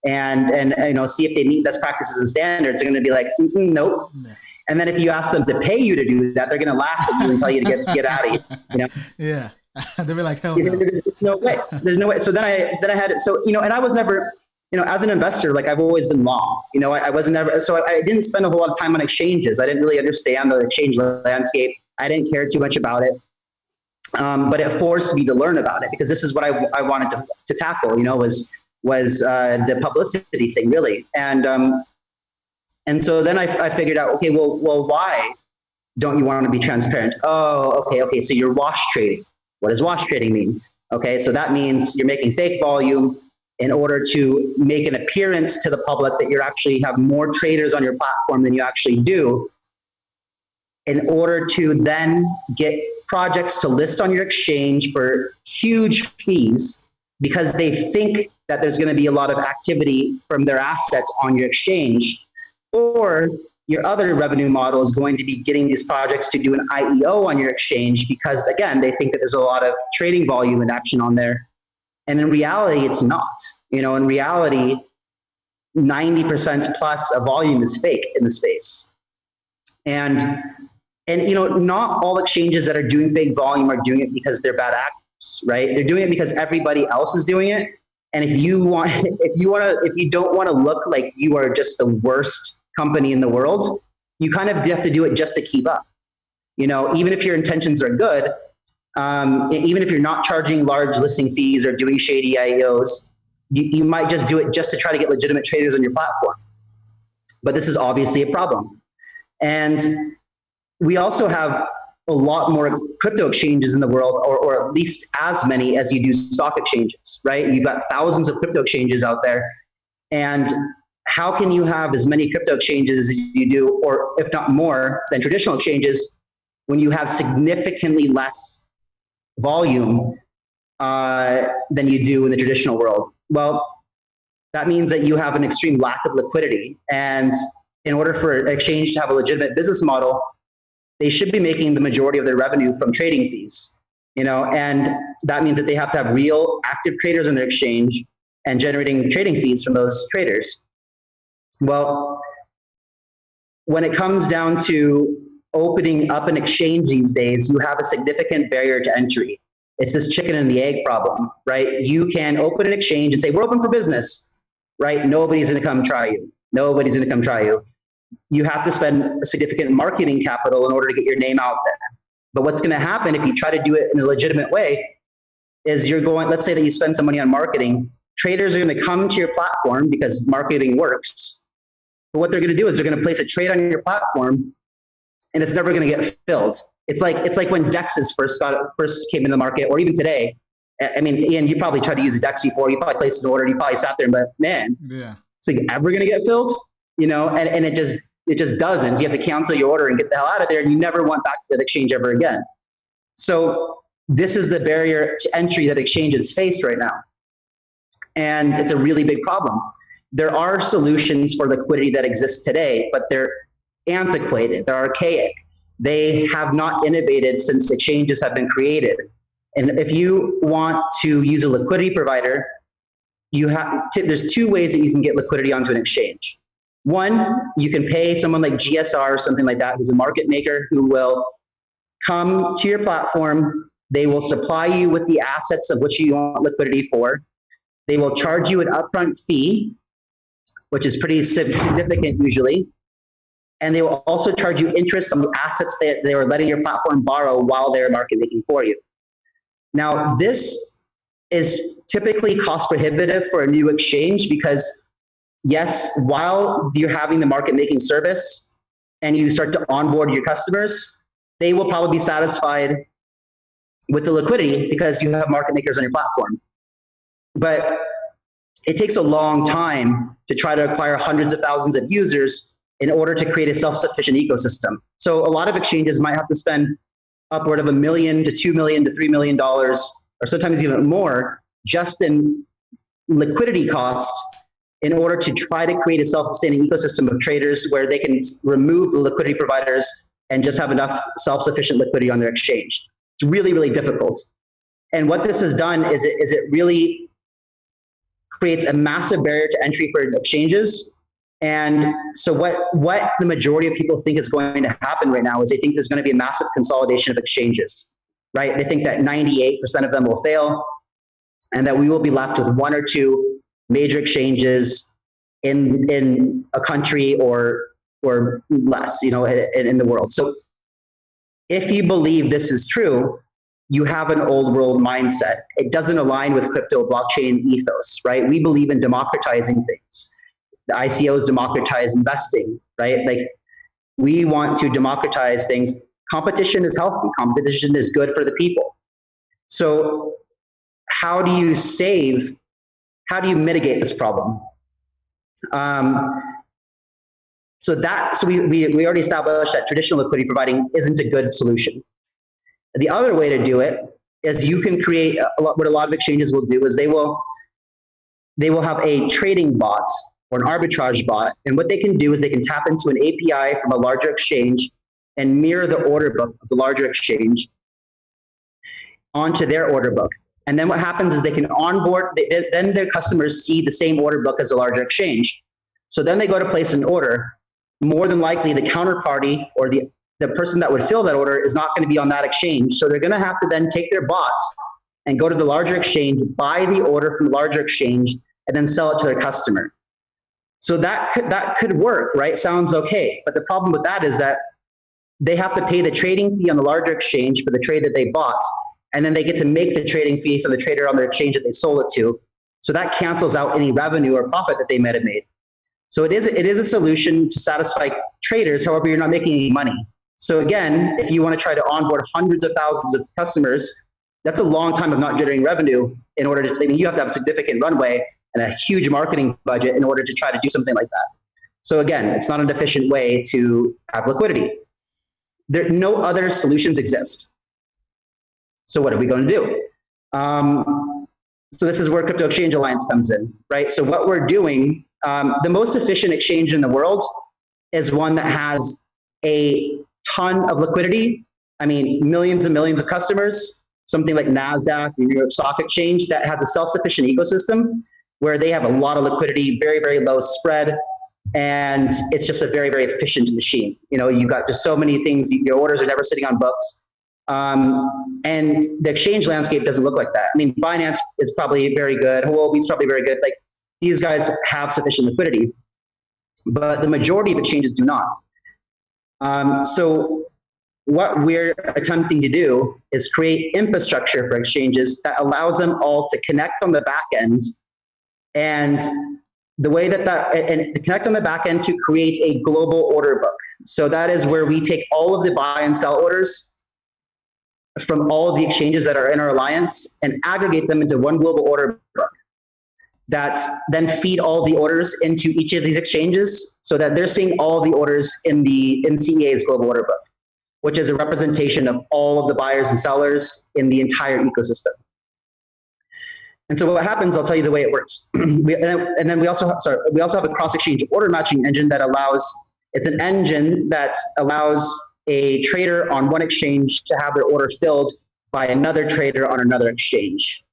and you know, see if they meet best practices and standards, they're going to be like, nope. Yeah. And then if you ask them to pay you to do that, they're going to laugh at you and tell you to get out of here. You know? Yeah, they'll be like, hell no. There's no way. There's no way. So then I had it. So, you know, and I was never, you know, as an investor, like, I've always been long. You know, I wasn't ever. So I didn't spend a whole lot of time on exchanges. I didn't really understand the exchange landscape. I didn't care too much about it. But it forced me to learn about it, because this is what I wanted to tackle. You know, was the publicity thing, really. And so then I figured out, okay, well, why don't you want to be transparent? Oh, okay. So you're wash trading. What does wash trading mean? Okay, so that means you're making fake volume in order to make an appearance to the public that you actually have more traders on your platform than you actually do, in order to then get projects to list on your exchange for huge fees, because they think that there's going to be a lot of activity from their assets on your exchange. Or your other revenue model is going to be getting these projects to do an IEO on your exchange, because, again, they think that there's a lot of trading volume and action on there. And in reality, it's not. You know, in reality, 90% plus of volume is fake in the space. And you know, not all exchanges that are doing fake volume are doing it because they're bad actors, right? They're doing it because everybody else is doing it. And if you don't want to look like you are just the worst company in the world, you kind of have to do it just to keep up. You know, even if your intentions are good, even if you're not charging large listing fees or doing shady IEOs, you might just do it just to try to get legitimate traders on your platform. But this is obviously a problem. And we also have a lot more crypto exchanges in the world, or at least as many as you do stock exchanges, right? You've got thousands of crypto exchanges out there. And how can you have as many crypto exchanges as you do, or if not more than traditional exchanges, when you have significantly less volume than you do in the traditional world? Well, that means that you have an extreme lack of liquidity. And in order for an exchange to have a legitimate business model, they should be making the majority of their revenue from trading fees, and that means that they have to have real active traders on their exchange and generating trading fees from those traders. Well, when it comes down to opening up an exchange these days, you have a significant barrier to entry. It's this chicken and the egg problem, right? You can open an exchange and say, we're open for business, right? Nobody's going to come try you. Nobody's going to come try you. You have to spend a significant marketing capital in order to get your name out there. But what's going to happen if you try to do it in a legitimate way is let's say that you spend some money on marketing. Traders are going to come to your platform because marketing works. But what they're going to do is they're going to place a trade on your platform, and it's never going to get filled. It's like when DEXs first came into the market, or even today. I mean, Ian, you probably tried to use a DEX before. You probably placed an order, and you probably sat there and like, man, it's like ever going to get filled? And it just doesn't. So you have to cancel your order and get the hell out of there, and you never went back to that exchange ever again. So this is the barrier to entry that exchanges face right now. And it's a really big problem. There are solutions for liquidity that exist today, but they're antiquated, they're archaic. They have not innovated since exchanges have been created. And if you want to use a liquidity provider, there's two ways that you can get liquidity onto an exchange. One, you can pay someone like GSR or something like that, who's a market maker, who will come to your platform. They will supply you with the assets of which you want liquidity for. They will charge you an upfront fee, which is pretty significant usually. And they will also charge you interest on the assets that they were letting your platform borrow while they're market making for you. Now, this is typically cost prohibitive for a new exchange because, yes, while you're having the market making service and you start to onboard your customers, they will probably be satisfied with the liquidity because you have market makers on your platform. But it takes a long time to try to acquire hundreds of thousands of users in order to create a self-sufficient ecosystem. So a lot of exchanges might have to spend upward of $1 million to $2 million to $3 million, or sometimes even more, just in liquidity costs in order to try to create a self-sustaining ecosystem of traders where they can remove the liquidity providers and just have enough self-sufficient liquidity on their exchange. It's really, really difficult. And what this has done is it really creates a massive barrier to entry for exchanges. And so what the majority of people think is going to happen right now is they think there's going to be a massive consolidation of exchanges, right? They think that 98% of them will fail and that we will be left with one or two major exchanges in a country or less, in the world. So if you believe this is true, you have an old world mindset. It doesn't align with crypto blockchain ethos, right? We believe in democratizing things. The ICOs democratize investing, right? Like, we want to democratize things. Competition is healthy. Competition is good for the people. So how do you mitigate this problem? So we already established that traditional liquidity providing isn't a good solution. The other way to do it is you can create what a lot of exchanges will do is they will have a trading bot or an arbitrage bot. And what they can do is they can tap into an API from a larger exchange and mirror the order book of the larger exchange onto their order book. And then what happens is they can onboard, then their customers see the same order book as a larger exchange. So then they go to place an order. More than likely the counterparty or the person that would fill that order is not going to be on that exchange. So they're going to have to then take their bots and go to the larger exchange, buy the order from the larger exchange, and then sell it to their customer. So that could work, right? Sounds okay. But the problem with that is that they have to pay the trading fee on the larger exchange for the trade that they bought. And then they get to make the trading fee from the trader on their exchange that they sold it to. So that cancels out any revenue or profit that they might have made. So it is a solution to satisfy traders. However, you're not making any money. So again, if you want to try to onboard hundreds of thousands of customers, that's a long time of not generating revenue in order to, I mean, you have to have a significant runway and a huge marketing budget in order to try to do something like that. So again, it's not an efficient way to have liquidity. No other solutions exist. So what are we going to do? So this is where Crypto Exchange Alliance comes in, right? So what we're doing, the most efficient exchange in the world is one that has a ton of liquidity. I mean, millions and millions of customers, something like NASDAQ, New York Stock Exchange, that has a self-sufficient ecosystem where they have a lot of liquidity, very, very low spread, and it's just a very, very efficient machine. You know, you've got just so many things, your orders are never sitting on books. And the exchange landscape doesn't look like that. I mean, Binance is probably very good. Huobi's probably very good. Like, these guys have sufficient liquidity, but the majority of exchanges do not. So what we're attempting to do is create infrastructure for exchanges that allows them all to connect on the back end, and the way and connect on the back end to create a global order book. So that is where we take all of the buy and sell orders from all of the exchanges that are in our alliance and aggregate them into one global order book that then feed all the orders into each of these exchanges so that they're seeing all the orders in CEA's global order book, which is a representation of all of the buyers and sellers in the entire ecosystem. And so what happens, I'll tell you the way it works. We also have a cross-exchange order matching engine that it's an engine that allows a trader on one exchange to have their order filled by another trader on another exchange.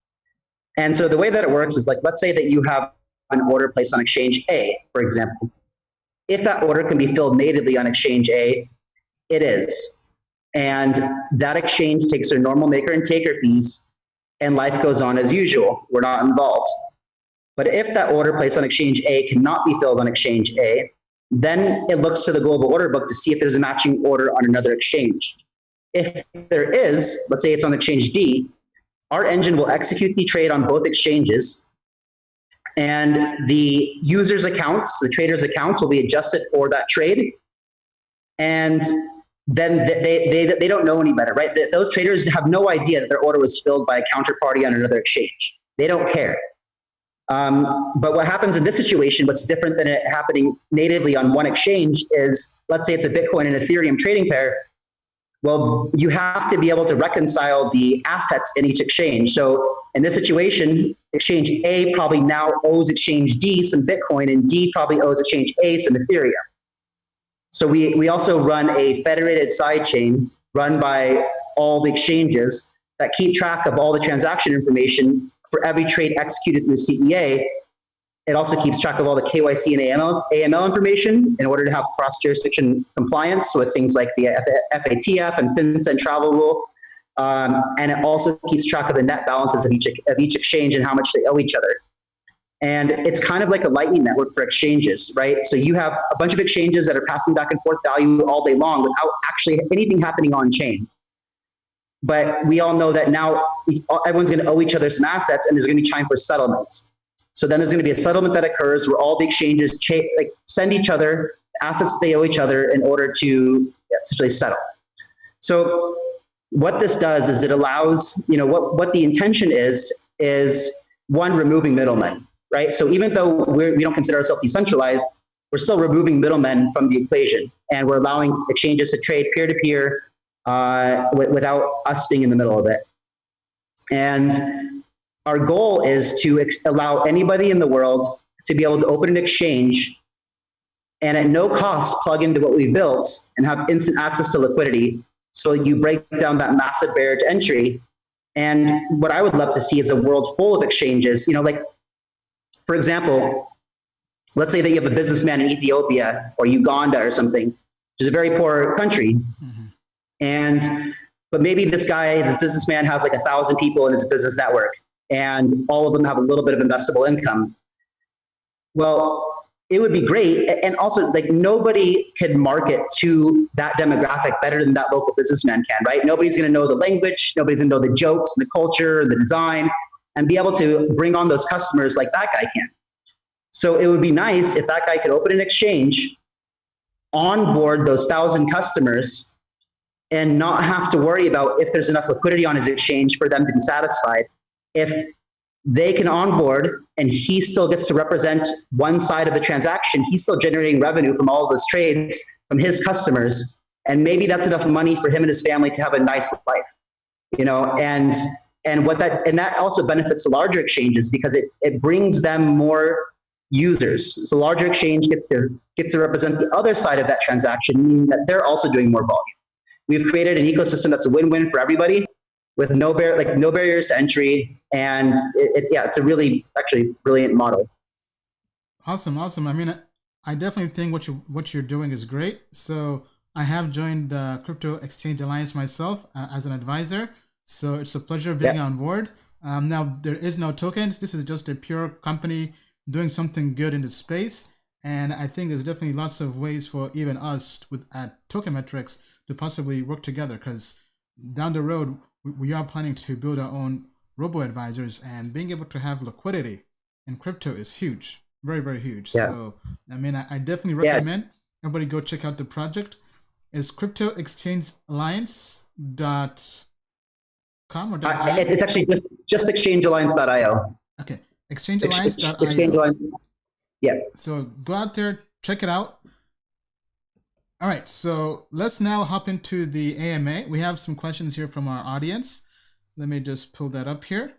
And so the way that it works is, like, let's say that you have an order placed on exchange A, for example. If that order can be filled natively on exchange A, it is. And that exchange takes their normal maker and taker fees, and life goes on as usual. We're not involved. But if that order placed on exchange A cannot be filled on exchange A, then it looks to the global order book to see if there's a matching order on another exchange. If there is, let's say it's on exchange D, our engine will execute the trade on both exchanges, and the user's accounts, the trader's accounts, will be adjusted for that trade. And then they don't know any better, right? Those traders have no idea that their order was filled by a counterparty on another exchange. They don't care. But what happens in this situation, what's different than it happening natively on one exchange is, let's say it's a Bitcoin and Ethereum trading pair. Well, you have to be able to reconcile the assets in each exchange. So in this situation, exchange A probably now owes exchange D some Bitcoin, and D probably owes exchange A some Ethereum. So we also run a federated sidechain run by all the exchanges that keep track of all the transaction information for every trade executed through CEA. It also keeps track of all the KYC and AML information in order to have cross-jurisdiction compliance with things like the FATF and FinCEN travel rule. And it also keeps track of the net balances of each exchange and how much they owe each other. And it's kind of like a lightning network for exchanges, right? So you have a bunch of exchanges that are passing back and forth value all day long without actually anything happening on chain. But we all know that now everyone's going to owe each other some assets, and there's going to be time for settlement. So then there's going to be a settlement that occurs where all the exchanges send each other the assets they owe each other in order to essentially settle. So what this does is it allows, what the intention is one, removing middlemen, right? So even though we don't consider ourselves decentralized, we're still removing middlemen from the equation, and we're allowing exchanges to trade peer-to-peer without us being in the middle of it. And our goal is to allow anybody in the world to be able to open an exchange and at no cost plug into what we built and have instant access to liquidity. So you break down that massive barrier to entry. And what I would love to see is a world full of exchanges. Like, for example, let's say that you have a businessman in Ethiopia or Uganda or something, which is a very poor country. Mm-hmm. But maybe this businessman has like 1,000 people in his business network, and all of them have a little bit of investable income. Well, it would be great. And also, like, nobody can market to that demographic better than that local businessman can, right? Nobody's going to know the language. Nobody's going to know the jokes, the culture, the design. and be able to bring on those customers like that guy can. So it would be nice if that guy could open an exchange, onboard those 1,000 customers, and not have to worry about if there's enough liquidity on his exchange for them to be satisfied. If they can onboard and he still gets to represent one side of the transaction, he's still generating revenue from all of those trades from his customers. And maybe that's enough money for him and his family to have a nice life, and that also benefits the larger exchanges because it brings them more users. So larger exchange gets to represent the other side of that transaction, meaning that they're also doing more volume. We've created an ecosystem that's a win-win for everybody with no barriers to entry. And it's a really actually brilliant model. Awesome. I mean, I definitely think what you're doing is great. So I have joined the Crypto Exchange Alliance myself as an advisor. So it's a pleasure being on board. Now, there is no tokens. This is just a pure company doing something good in the space. And I think there's definitely lots of ways for even us at Token Metrics to possibly work together, because down the road, we are planning to build our own robo-advisors, and being able to have liquidity in crypto is huge, very, very huge. Yeah. So, I mean, I definitely recommend everybody go check out the project. Is cryptoexchangealliance.com or it's actually just exchangealliance.io. Okay, exchangealliance.io. Exchange Alliance. Yeah. So go out there, check it out. All right, so let's now hop into the AMA. We have some questions here from our audience. Let me just pull that up here.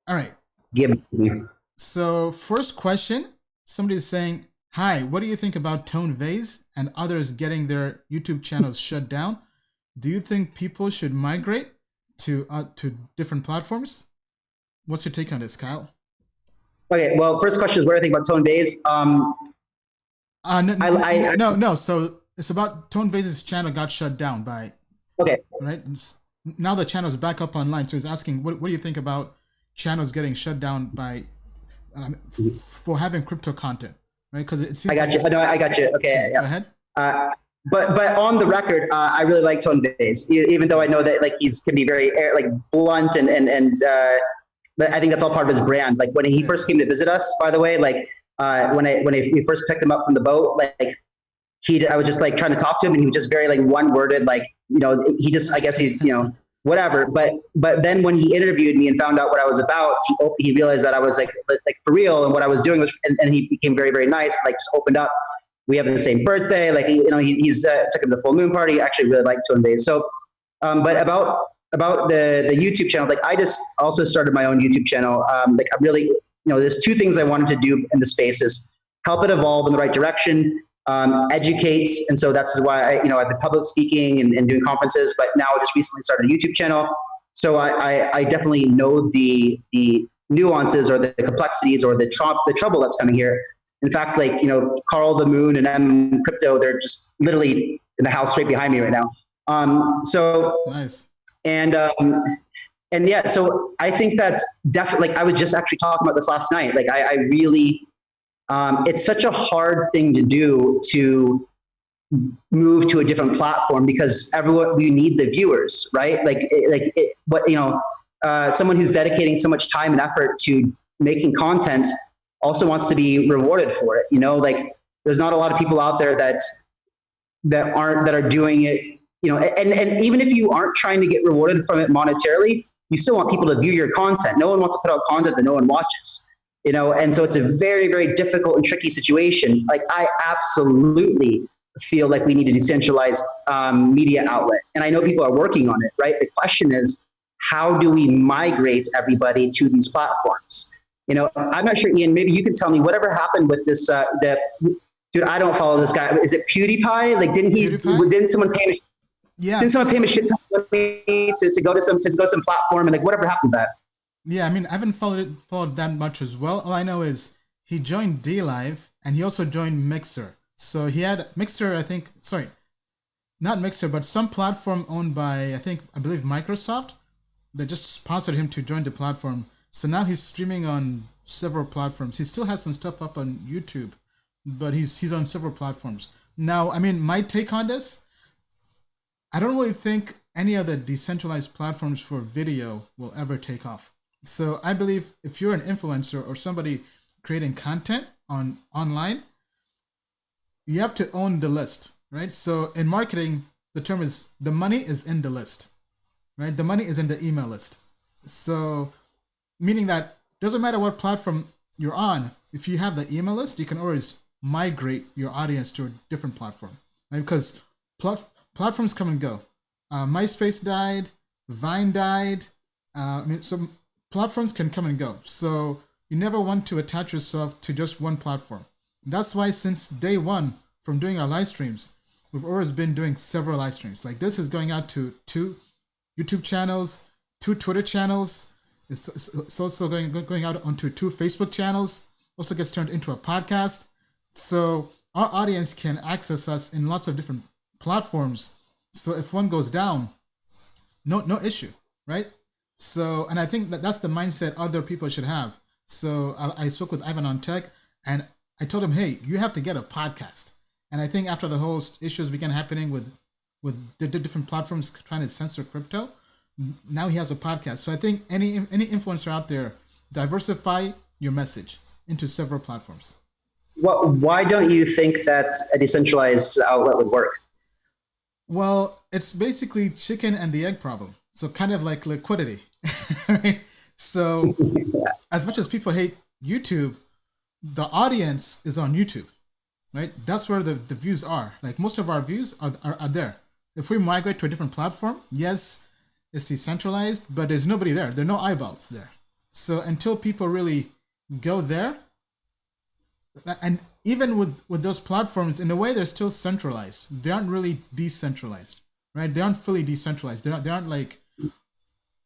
All right. So first question, somebody is saying, hi, what do you think about Tone Vase and others getting their YouTube channels shut down? Do you think people should migrate to different platforms? What's your take on this, Kyle? Okay, well, first question is what do I think about Tone Vase? No. So it's about Tone Vase's channel got shut down by. Okay. Right. Now the channel is back up online. So he's asking, what do you think about channels getting shut down by for having crypto content, right? Because it seems. I got you. I got you. Okay. Yeah. Go ahead. But on the record, I really like Tone Vase, even though I know that can be very blunt and but I think that's all part of his brand. Like when he first came to visit us, by the way, when we first picked him up from the boat, I was just trying to talk to him, and he was just very one worded, he just, I guess he's, whatever. But then when he interviewed me and found out what I was about, he realized that I was like for real, and what I was doing was, and he became very, very nice, just opened up. We have the same birthday, he's took him to the full moon party. I actually really like Tone Vase. So, but about the YouTube channel, I just also started my own YouTube channel. I'm really, there's two things I wanted to do in the space: is help it evolve in the right direction, educate. And so that's why I've been public speaking and doing conferences, but now I just recently started a YouTube channel. So I definitely know the nuances or the complexities or the trouble that's coming here. In fact, Carl the Moon and M Crypto, they're just literally in the house right behind me right now. So nice. And yeah, so I think that definitely, I was just actually talking about this last night. I really, it's such a hard thing to do to move to a different platform, because we need the viewers, right? Someone who's dedicating so much time and effort to making content also wants to be rewarded for it. There's not a lot of people out there that are doing it, and even if you aren't trying to get rewarded from it monetarily, you still want people to view your content. No one wants to put out content that no one watches, and so it's a very, very difficult and tricky situation. I absolutely feel like we need a decentralized media outlet, and I know people are working on it, right? The question is, how do we migrate everybody to these platforms? I'm not sure, Ian, maybe you can tell me whatever happened with this, dude, I don't follow this guy. Is it PewDiePie? Didn't someone pay him? Yeah. Didn't someone pay him a shit ton of money to go to some platform, and whatever happened to that? Yeah, I mean, I haven't followed that much as well. All I know is he joined DLive, and he also joined Mixer. So he had Mixer, not Mixer, but some platform owned by, I believe Microsoft, that just sponsored him to join the platform. So now he's streaming on several platforms. He still has some stuff up on YouTube, but he's on several platforms. Now, I mean, my take on this, I don't really think any of the decentralized platforms for video will ever take off. So I believe if you're an influencer or somebody creating content online, you have to own the list, right? So in marketing, the term is the money is in the list, right? The money is in the email list. So meaning that doesn't matter what platform you're on, if you have the email list, you can always migrate your audience to a different platform, right? Because platforms come and go. MySpace died, Vine died. Some platforms can come and go. So you never want to attach yourself to just one platform. That's why since day one, from doing our live streams, we've always been doing several live streams. Like this is going out to 2 YouTube channels, 2 Twitter channels. It's also going out onto 2 Facebook channels. Also gets turned into a podcast. So our audience can access us in lots of different platforms. So if one goes down, no issue, right? So, and I think that's the mindset other people should have. So I spoke with Ivan on Tech, and I told him, hey, you have to get a podcast. And I think after the whole issues began happening with the different platforms trying to censor crypto, now he has a podcast. So I think any influencer out there, diversify your message into several platforms. Well, why don't you think that a decentralized outlet would work? Well, it's basically chicken and the egg problem. So kind of like liquidity, right? So as much as people hate YouTube, the audience is on YouTube, right? That's where the views are. Like most of our views are there. If we migrate to a different platform, yes, it's decentralized, but there's nobody there. There are no eyeballs there. So until people really go there, and even with those platforms, in a way, they're still centralized. They aren't really decentralized, right? They aren't fully decentralized. They aren't like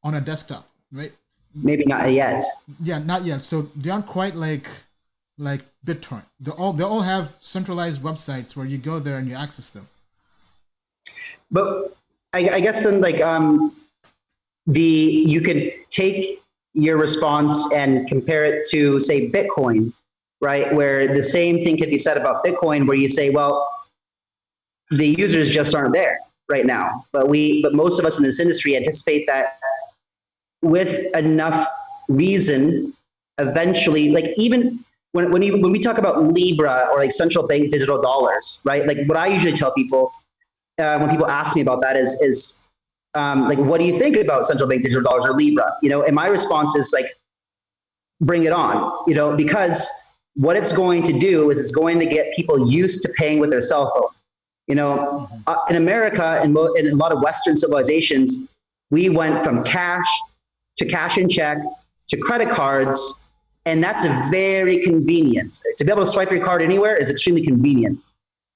on a desktop, right? Maybe not yet. Yeah, not yet. So they aren't quite like BitTorrent. They all have centralized websites where you go there and you access them. But I guess then like you could take your response and compare it to say Bitcoin, right? Where the same thing could be said about Bitcoin, where you say, well, the users just aren't there right now. But most of us in this industry anticipate that with enough reason, eventually, like even when we talk about Libra or like central bank digital dollars, right? Like what I usually tell people when people ask me about that is like, what do you think about central bank digital dollars or Libra? And my response is like, bring it on, because what it's going to do is it's going to get people used to paying with their cell phone. In America and in a lot of Western civilizations, we went from cash to cash and check to credit cards, and that's very convenient. To be able to swipe your card anywhere is extremely convenient.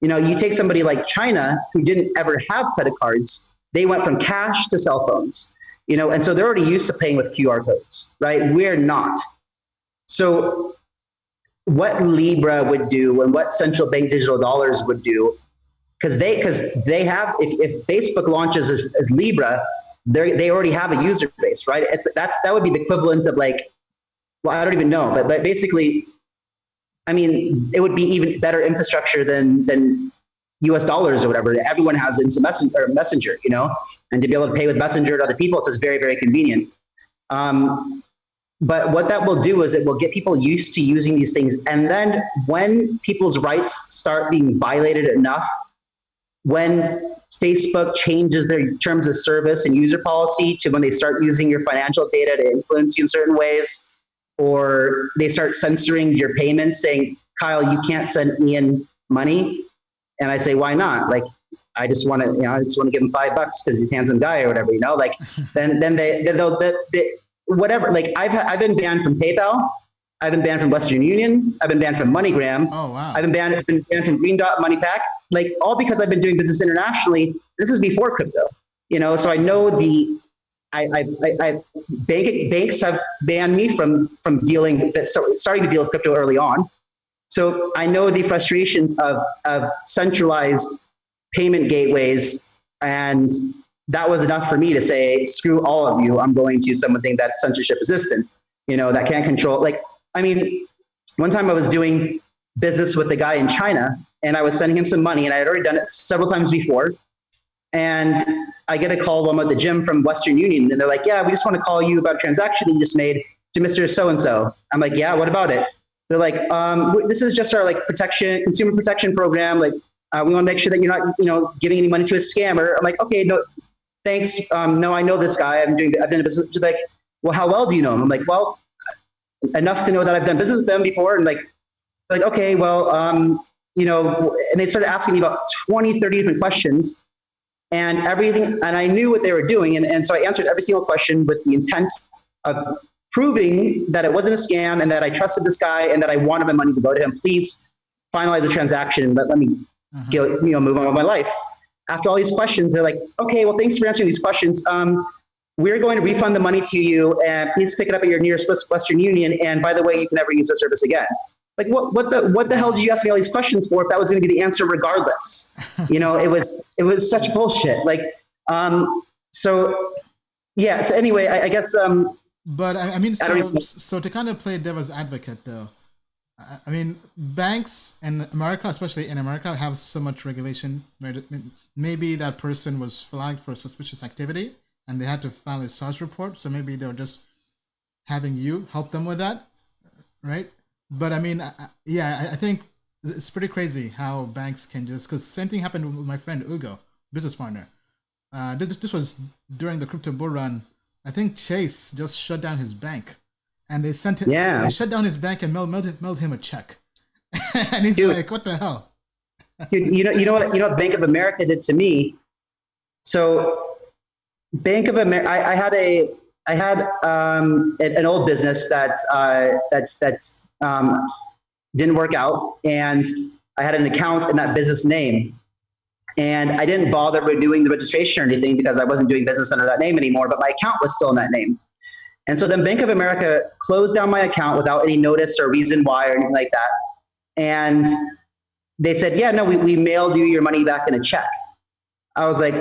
You take somebody like China who didn't ever have credit cards, they went from cash to cell phones, and so they're already used to paying with QR codes, right? We're not. So what Libra would do and what central bank digital dollars would do, because they have, if Facebook launches as Libra, they already have a user base, right? That would be the equivalent of like, well, I don't even know, but basically, I mean, it would be even better infrastructure than US dollars or whatever. Everyone has instant messenger, and to be able to pay with Messenger to other people, it's just very, very convenient. But what that will do is it will get people used to using these things. And then when people's rights start being violated enough, when Facebook changes their terms of service and user policy to when they start using your financial data to influence you in certain ways, or they start censoring your payments saying, Kyle, you can't send Ian money. And I say, why not? Like, I just want to, give him $5 because he's a handsome guy or whatever, then they'll whatever. Like I've been banned from PayPal. I've been banned from Western Union. I've been banned from MoneyGram. Oh, wow. I've been banned from Green Dot, MoneyPack, like all because I've been doing business internationally. This is before crypto, so I know banks have banned me from starting to deal with crypto early on. So I know the frustrations of centralized payment gateways, and that was enough for me to say, screw all of you. I'm going to something that's censorship resistant, that can't control. Like, I mean, one time I was doing business with a guy in China and I was sending him some money, and I had already done it several times before. And I get a call while I'm at the gym from Western Union, and they're like, yeah, we just want to call you about a transaction you just made to Mr. So-and-so. I'm like, yeah, what about it? They're like, this is just our like consumer protection program. Like, we want to make sure that you're not, giving any money to a scammer. I'm like, okay, no, thanks. No, I know this guy. I've done business. She's like, well, how well do you know him? I'm like, well, enough to know that I've done business with them before. And like, okay, well, and they started asking me about 20, 30 different questions and everything. And I knew what they were doing. And so I answered every single question with the intent of proving that it wasn't a scam and that I trusted this guy and that I wanted my money to go to him. Please finalize the transaction and let me move on with my life. After all these questions, they're like, okay, well, thanks for answering these questions. We're going to refund the money to you, and please pick it up at your nearest Western Union. And by the way, you can never use their service again. Like, what the hell did you ask me all these questions for if that was going to be the answer regardless? It was such bullshit. Like, so anyway, I guess. But I mean, so to kind of play devil's advocate, though, I mean, banks in America, especially in America, have so much regulation. Right? Maybe that person was flagged for suspicious activity and they had to file a SARS report. So maybe they were just having you help them with that, right? But I mean, I think it's pretty crazy how banks can just, because same thing happened with my friend Ugo, business partner. This was during the crypto bull run. I think Chasse just shut down his bank, and they sent him. Yeah. They shut down his bank and mailed him a check, and he's like, "What the hell?" You know what Bank of America did to me. So, Bank of America, I had an old business that didn't work out, and I had an account in that business name. And I didn't bother doing the registration or anything because I wasn't doing business under that name anymore, but my account was still in that name. And so then Bank of America closed down my account without any notice or reason why or anything like that. And they said, yeah, no, we mailed you your money back in a check. I was like,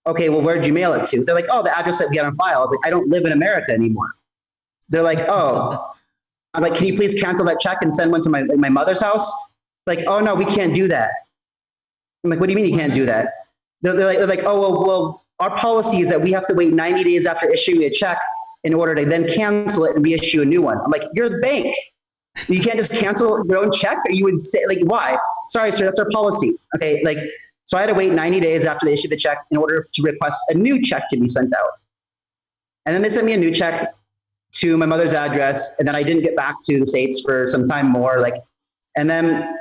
okay, well, where'd you mail it to? They're like, oh, the address that we had on file. I was like, I don't live in America anymore. They're like, oh. I'm like, can you please cancel that check and send one to my mother's house? Like, oh, no, we can't do that. I'm like, what do you mean you can't do that? They're like, oh, well, our policy is that we have to wait 90 days after issuing a check in order to then cancel it and reissue a new one. I'm like, you're the bank. You can't just cancel your own check? Or you would say, like, why? Sorry, sir, that's our policy. Okay, like, so I had to wait 90 days after they issued the check in order to request a new check to be sent out. And then they sent me a new check to my mother's address, and then I didn't get back to the States for some time more. And then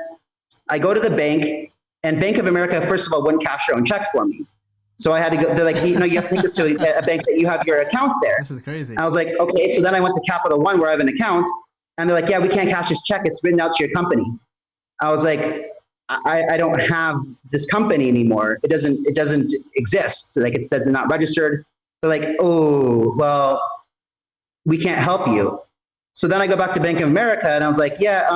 I go to the bank, and Bank of America, first of all, wouldn't cash their own check for me. So I had to go, they're like, you have to take this to a bank that you have your account there. This is crazy. I was like, okay. So then I went to Capital One where I have an account, and they're like, yeah, we can't cash this check. It's written out to your company. I was like, I don't have this company anymore. It doesn't exist. So that's not registered. They're like, oh, well, we can't help you. So then I go back to Bank of America and I was like, yeah,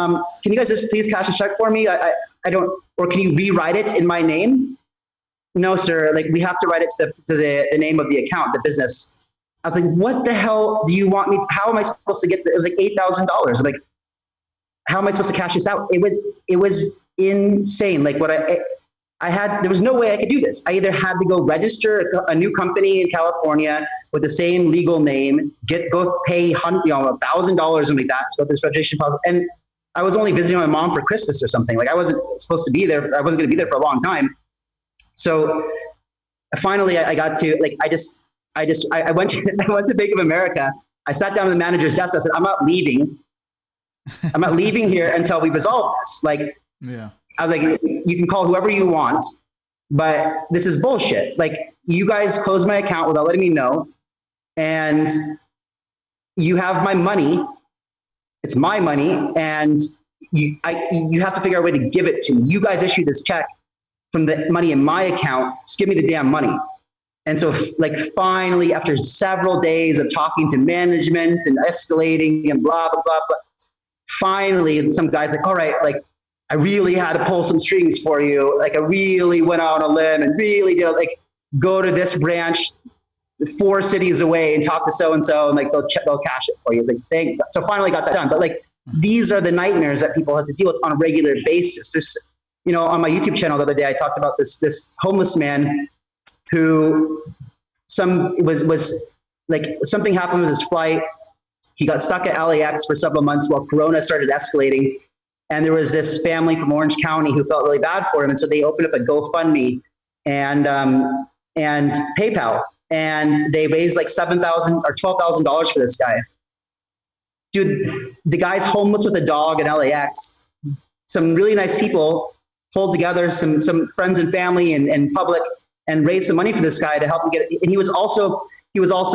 can you guys just please cash a check for me? I don't, or can you rewrite it in my name? No, sir. Like, we have to write it to the name of the account, the business. I was like, what the hell do you want me? How am I supposed to get? It was like $8,000. I'm like, how am I supposed to cash this out? It was insane. Like, what I had, there was no way I could do this. I either had to go register a new company in California with the same legal name, go pay $1,000 or something like that to go through this registration process. And I was only visiting my mom for Christmas or something. Like, I wasn't supposed to be there. I wasn't going to be there for a long time. So finally I got to, like, I went to Bank of America. I sat down at the manager's desk. I said, I'm not leaving. I'm not leaving here until we resolve this. Like, yeah. I was like, you can call whoever you want, but this is bullshit. Like, you guys closed my account without letting me know, and you have my money. It's my money, and you have to figure out a way to give it to me. You guys issued this check from the money in my account. Just give me the damn money. And so, like, finally, after several days of talking to management and escalating and blah, blah, blah, blah, finally, some guy's like, all right, like, I really had to pull some strings for you. Like, I really went out on a limb and really did, like, go to this branch 4 cities away and talk to so-and-so, and like, they'll cash it for you. It's like, thank God. So finally got that done. But like, these are the nightmares that people have to deal with on a regular basis. There's, on my YouTube channel the other day, I talked about this homeless man who something happened with his flight. He got stuck at LAX for several months while Corona started escalating. And there was this family from Orange County who felt really bad for him. And so they opened up a GoFundMe and PayPal. And they raised like $7,000 or $12,000 for this guy. Dude, the guy's homeless with a dog in LAX. Some really nice people pulled together, some friends and family and public, and raised some money for this guy to help him get it. And he was also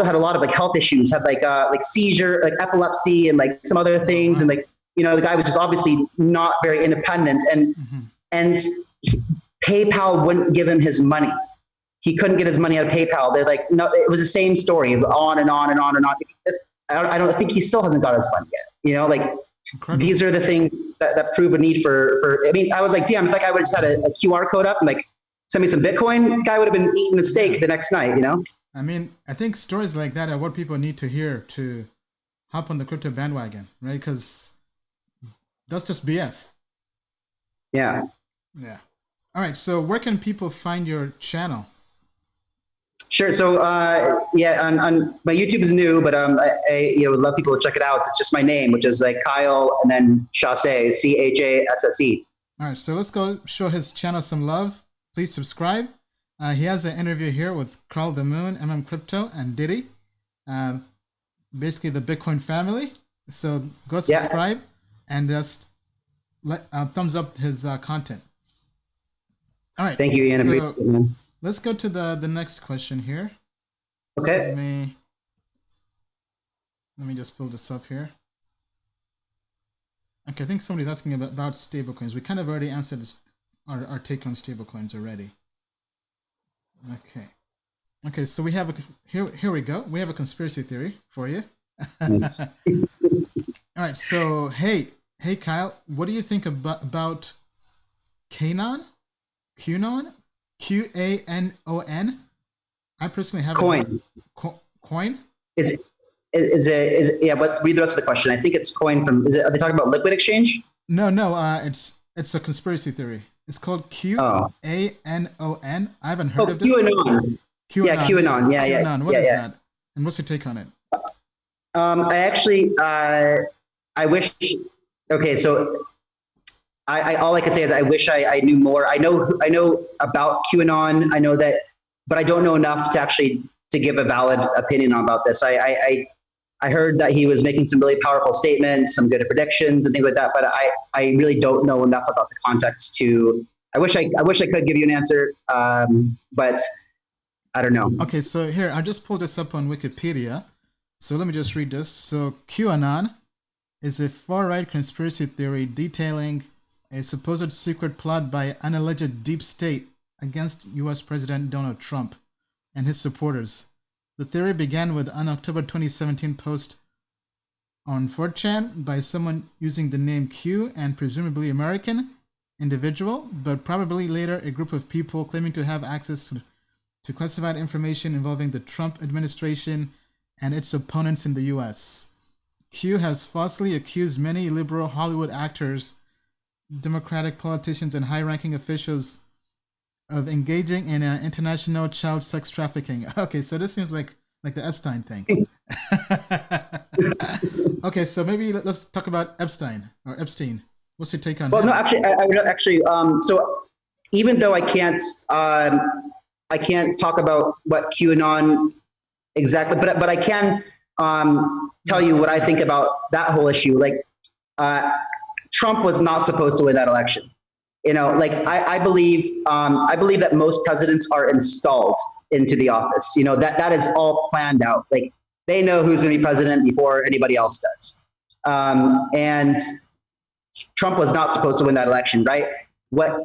had a lot of like health issues, had like seizure, like epilepsy and like some other things. And like, you know, the guy was just obviously not very independent, and PayPal wouldn't give him his money. He couldn't get his money out of PayPal. They're like, no, it was the same story, on and on and on and on. I don't think he still hasn't got his money yet. You know, like Incredible. These are the things that prove a need for, I mean, I was like, damn, if that guy would have just had a QR code up and like send me some Bitcoin, guy would have been eating the steak the next night, you know? I mean, I think stories like that are what people need to hear to hop on the crypto bandwagon, right? Because that's just BS. Yeah. Yeah. All right. So where can people find your channel? Sure. So on my YouTube is new, but I would love people to check it out. It's just my name, which is like Kyle and then Chassé, Chasse. All right. So let's go show his channel some love. Please subscribe. He has an interview here with Carl the Moon, Crypto, and Diddy. Basically the Bitcoin family. So go subscribe and just thumbs up his content. All right. Thank you, Ian. So, let's go to the next question here. Okay. Let me just pull this up here. Okay, I think somebody's asking about stablecoins. We kind of already answered our take on stablecoins already. Okay, so we have here we go. We have a conspiracy theory for you. Yes. All right, so hey Kyle, what do you think about QAnon? QAnon? QANON? I personally have coin. Coin? Is yeah, but read the rest of the question. I think it's coin from, are they talking about liquid exchange? No, it's a conspiracy theory. It's called QANON. I haven't heard of this. QAnon. Yeah, QAnon. Yeah. QAnon. What is that? And what's your take on it? I actually, I wish, okay, so I all I could say is I wish I knew more. I know about QAnon. I know that, but I don't know enough to give a valid opinion about this. I heard that he was making some really powerful statements, some good predictions and things like that, but I really don't know enough about the context to. I wish I could give you an answer, but I don't know. Okay, so here I just pulled this up on Wikipedia. So let me just read this. So QAnon is a far-right conspiracy theory detailing a supposed secret plot by an alleged deep state against U.S. President Donald Trump and his supporters. The theory began with an October 2017 post on 4chan by someone using the name Q and presumably American individual, but probably later a group of people claiming to have access to classified information involving the Trump administration and its opponents in the U.S. Q has falsely accused many liberal Hollywood actors, Democratic politicians, and high-ranking officials of engaging in international child sex trafficking. Okay, so this seems like the Epstein thing. Okay, so maybe let's talk about Epstein. What's your take on that? Well, no, actually, so even though I can't talk about what QAnon exactly, but I can tell you what I think about that whole issue. Like, Trump was not supposed to win that election. You know, like I believe that most presidents are installed into the office. You know, that is all planned out. Like, they know who's going to be president before anybody else does. And Trump was not supposed to win that election, right? What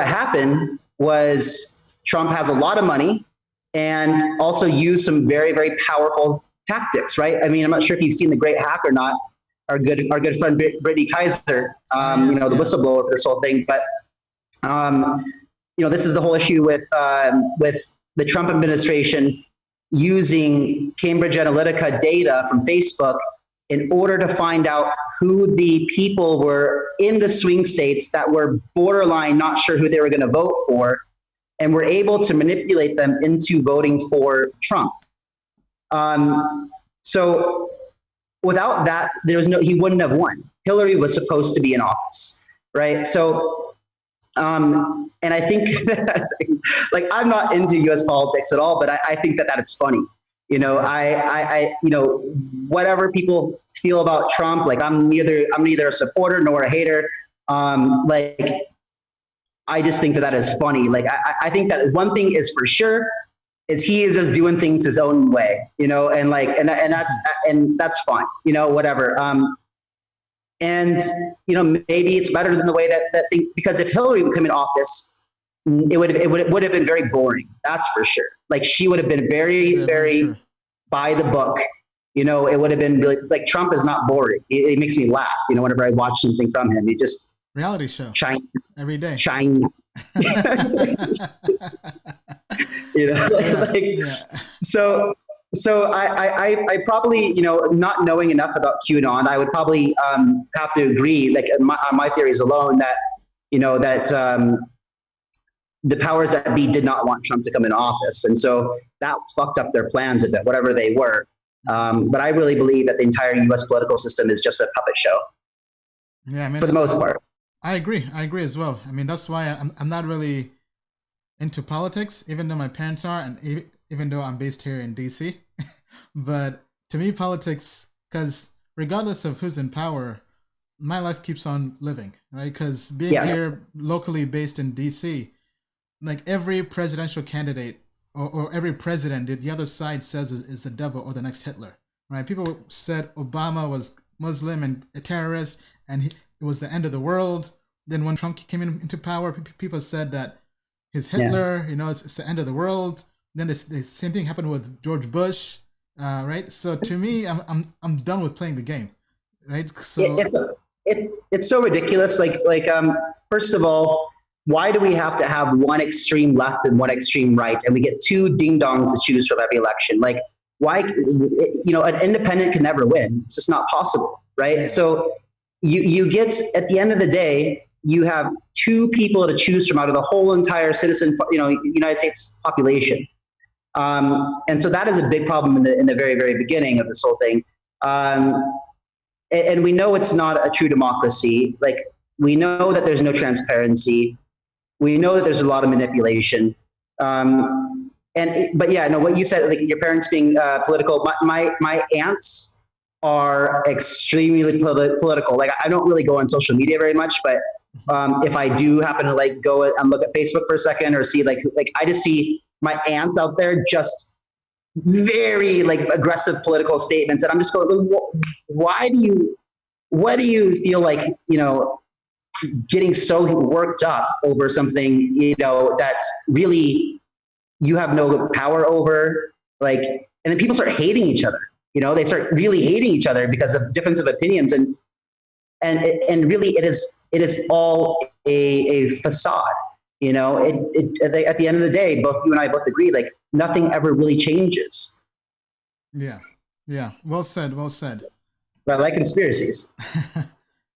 happened was Trump has a lot of money and also used some very, very powerful tactics, right? I mean, I'm not sure if you've seen The Great Hack or not. Our good friend Brittany Kaiser, the whistleblower for this whole thing. But this is the whole issue with the Trump administration using Cambridge Analytica data from Facebook in order to find out who the people were in the swing states that were borderline not sure who they were going to vote for, and were able to manipulate them into voting for Trump. So without that, he wouldn't have won. Hillary was supposed to be in office, right? So, and I think that, like, I'm not into U.S. politics at all, but I think that it's funny. You know, whatever people feel about Trump, like I'm neither a supporter nor a hater. Like, I just think that is funny. Like, I think that one thing is for sure is he is just doing things his own way, you know, and that's fine, you know, whatever. And, you know, maybe it's better than the way that thing, because if Hillary would come in office, it would have been very boring. That's for sure. Like, she would have been very by the book. You know, it would have been really, like, Trump is not boring. It makes me laugh. You know, whenever I watch something from him, he just reality show every day. You know, So I probably, you know, not knowing enough about QAnon, I would probably have to agree, like, on my theories alone, that, you know, that the powers that be did not want Trump to come in office. And so that fucked up their plans a bit, whatever they were. But I really believe that the entire U.S. political system is just a puppet show. Yeah, I mean, for the most part. I agree as well. I mean, that's why I'm not really into politics, even though my parents are, and even though I'm based here in DC. But to me, politics, because regardless of who's in power, my life keeps on living, right? Because being here locally based in DC, like, every presidential candidate or every president, the other side says is the devil or the next Hitler, right? People said Obama was Muslim and a terrorist, and it was the end of the world. Then when Trump came into power, people said that he's Hitler, you know, it's the end of the world. Then the same thing happened with George Bush, right? So to me, I'm done with playing the game, right? So it's so ridiculous. Like, first of all, why do we have to have one extreme left and one extreme right, and we get two ding dongs to choose from every election? Like, why? You know, an independent can never win. It's just not possible, right? Yeah. So you get, at the end of the day, you have two people to choose from out of the whole entire United States population. And so that is a big problem in the very, very beginning of this whole thing. And we know it's not a true democracy. Like, we know that there's no transparency. We know that there's a lot of manipulation. But yeah, no, what you said, like, your parents being political, my aunts are extremely political. Like, I don't really go on social media very much, but if I do happen to, like, go and look at Facebook for a second, or see, like I just see my aunts out there just very, like, aggressive political statements, and I'm just going, what do you feel like, you know, getting so worked up over something, you know, that's really, you have no power over, like, and then people start hating each other, you know, they start really hating each other because of difference of opinions. And really it is all a facade, you know, at the end of the day, both you and I both agree, like, nothing ever really changes. Yeah. Well said. But I like conspiracies.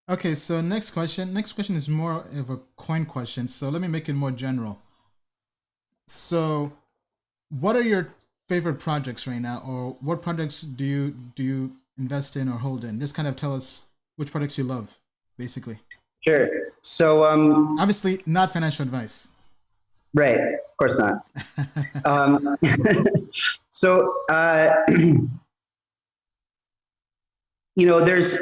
Okay, so next question is more of a coin question. So let me make it more general. So what are your favorite projects right now, or what projects do you invest in or hold in? Just kind of tell us which projects you love, basically. Sure. So obviously not financial advice. Right. Of course not. So you know, there's,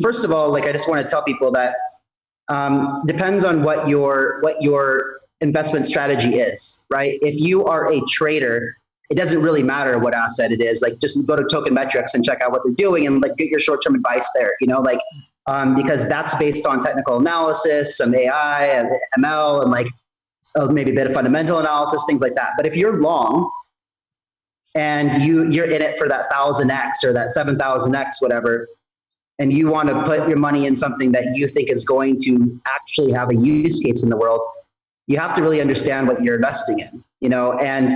first of all, like, I just want to tell people that depends on what your investment strategy is, right? If you are a trader, it doesn't really matter what asset it is. Like, just go to Token Metrics and check out what they're doing, and, like, get your short-term advice there, you know, like, because that's based on technical analysis, some AI and ML, and, like, maybe a bit of fundamental analysis, things like that. But if you're long and you're in it for that 1000x or that 7000x, whatever, and you want to put your money in something that you think is going to actually have a use case in the world, you have to really understand what you're investing in, you know. And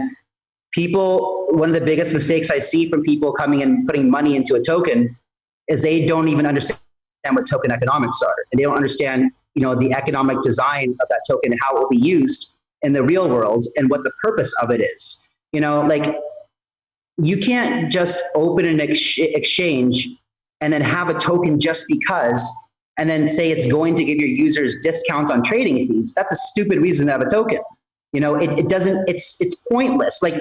people, one of the biggest mistakes I see from people coming and putting money into a token is they don't even understand what token economics are, and they don't understand, you know, the economic design of that token, how it will be used. in the real world and what the purpose of it is. You know, like you can't just open an exchange and then have a token just because, and then say it's going to give your users discounts on trading fees. That's a stupid reason to have a token. You know, it doesn't, it's pointless. Like,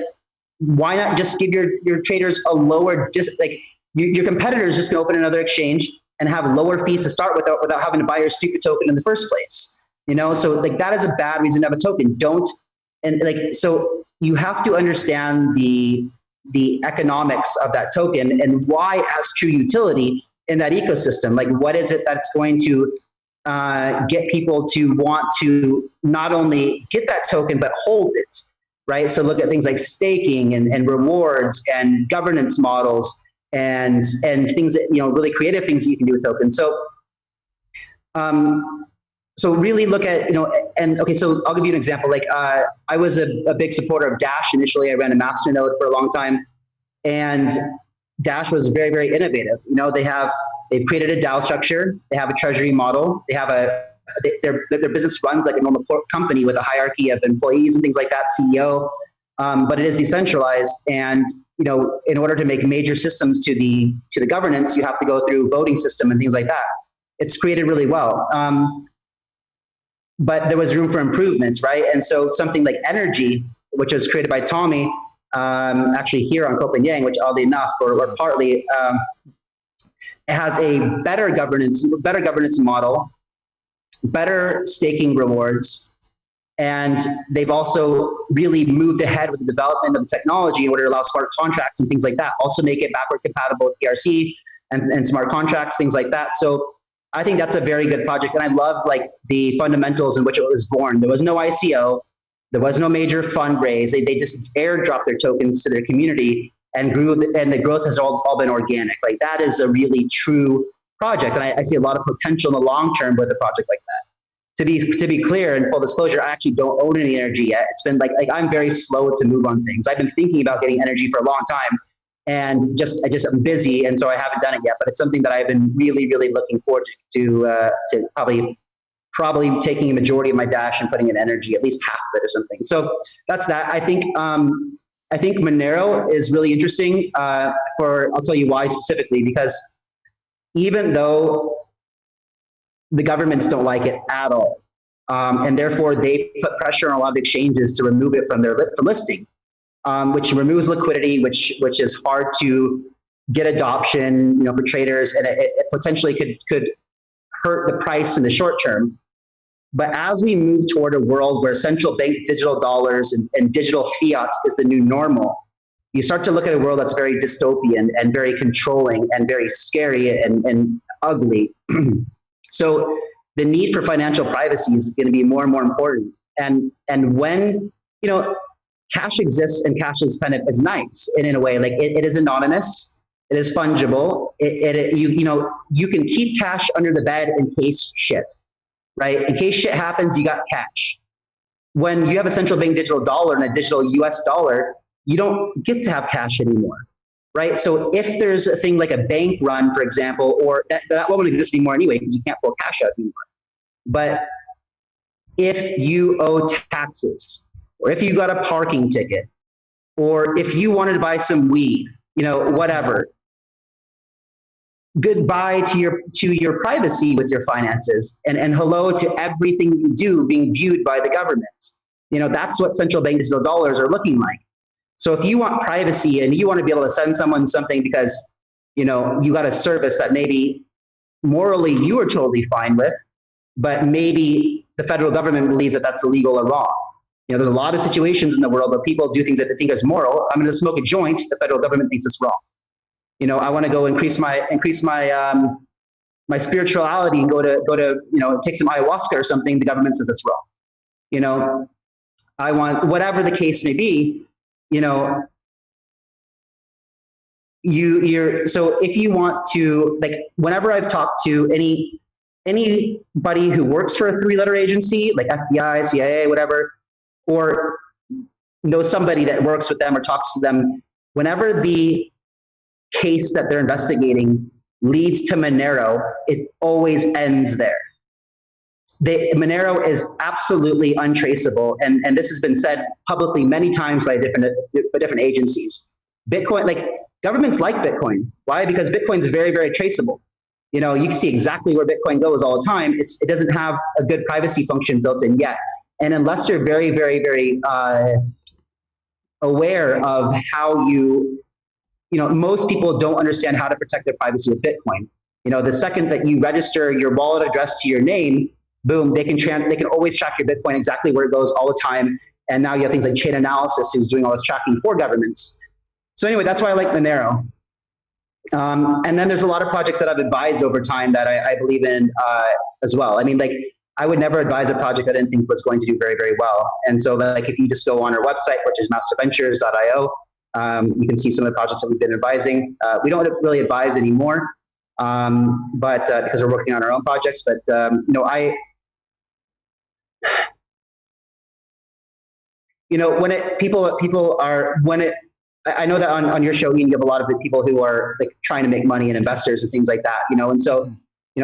why not just give your traders a lower, your competitors just gonna open another exchange and have lower fees to start with without having to buy your stupid token in the first place. You know, so like that is a bad reason to have a token. So you have to understand the economics of that token and why it has true utility in that ecosystem. Like, what is it that's going to get people to want to not only get that token, but hold it, right? So look at things like staking and rewards and governance models and things that, you know, really creative things that you can do with tokens. So really look at, you know, and okay, so I'll give you an example. Like I was a big supporter of Dash. Initially, I ran a masternode for a long time, and Dash was very, very innovative. You know, they've created a DAO structure. They have a treasury model. They have their business runs like a normal company with a hierarchy of employees and things like that, CEO, but it is decentralized. And, you know, in order to make major systems to the governance, you have to go through voting system and things like that. It's created really well. But there was room for improvement, right? And so something like Energy, which was created by Tommy, actually here on Copenhagen, which oddly enough, or partly, it has a better governance model, better staking rewards, and they've also really moved ahead with the development of the technology in order to allow smart contracts and things like that. Also make it backward compatible with ERC and smart contracts, things like that. So I think that's a very good project, and I love like the fundamentals in which it was born. There was no ICO, there was no major fundraise. They just airdropped their tokens to their community and grew, and the growth has all been organic. Like that is a really true project, and I see a lot of potential in the long term with a project like that. To be clear and full disclosure, I actually don't own any Energy yet. It's been like I'm very slow to move on things. I've been thinking about getting Energy for a long time. And I'm busy, and so I haven't done it yet. But it's something that I've been really, really looking forward to probably taking a majority of my Dash and putting in Energy, at least half of it or something. So that's that. I think Monero is really interesting. I'll tell you why specifically, because even though the governments don't like it at all, and therefore they put pressure on a lot of exchanges to remove it from listing. Which removes liquidity, which is hard to get adoption, you know, for traders, and it potentially could hurt the price in the short term. But as we move toward a world where central bank digital dollars and digital fiat is the new normal, you start to look at a world that's very dystopian and very controlling and very scary and ugly. So the need for financial privacy is going to be more and more important. And when, you know, cash exists, and cash is is nice in a way. Like it is anonymous, it is fungible. You can keep cash under the bed in case shit, right? In case shit happens, you got cash. When you have a central bank digital dollar and a digital US dollar, you don't get to have cash anymore, right? So if there's a thing like a bank run, for example, or that won't exist anymore anyway, because you can't pull cash out anymore. But if you owe taxes, or if you got a parking ticket, or if you wanted to buy some weed, you know, whatever. Goodbye to your privacy with your finances, and hello to everything you do being viewed by the government. You know, that's what central bank digital dollars are looking like. So if you want privacy and you want to be able to send someone something because, you know, you got a service that maybe morally you are totally fine with, but maybe the federal government believes that that's illegal or wrong. You know, there's a lot of situations in the world where people do things that they think is moral. I'm going to smoke a joint. The federal government thinks it's wrong. You know, I want to go increase my spirituality and go to you know, take some ayahuasca or something. The government says it's wrong. You know, I want whatever the case may be. You know, so if you want to, like, whenever I've talked to anybody who works for a 3-letter agency like FBI, CIA, whatever, or knows somebody that works with them or talks to them, whenever the case that they're investigating leads to Monero, it always ends there. Monero is absolutely untraceable, and this has been said publicly many times by different agencies. Bitcoin, like governments like Bitcoin. Why? Because Bitcoin's very, very traceable. You know, you can see exactly where Bitcoin goes all the time. It doesn't have a good privacy function built in yet. And unless you're very, very, very aware of how most people don't understand how to protect their privacy with Bitcoin. You know, the second that you register your wallet address to your name, boom, they can always track your Bitcoin exactly where it goes all the time. And now you have things like Chain Analysis who's doing all this tracking for governments. So anyway, that's why I like Monero. And then there's a lot of projects that I've advised over time that I believe in as well. I mean, like, I would never advise a project I didn't think was going to do very, very well. And so, like, if you just go on our website, which is masterventures.io, you can see some of the projects that we've been advising. We don't really advise anymore, but because we're working on our own projects. But I know that on your show, Ian, you have a lot of people who are like trying to make money and investors and things like that, and so,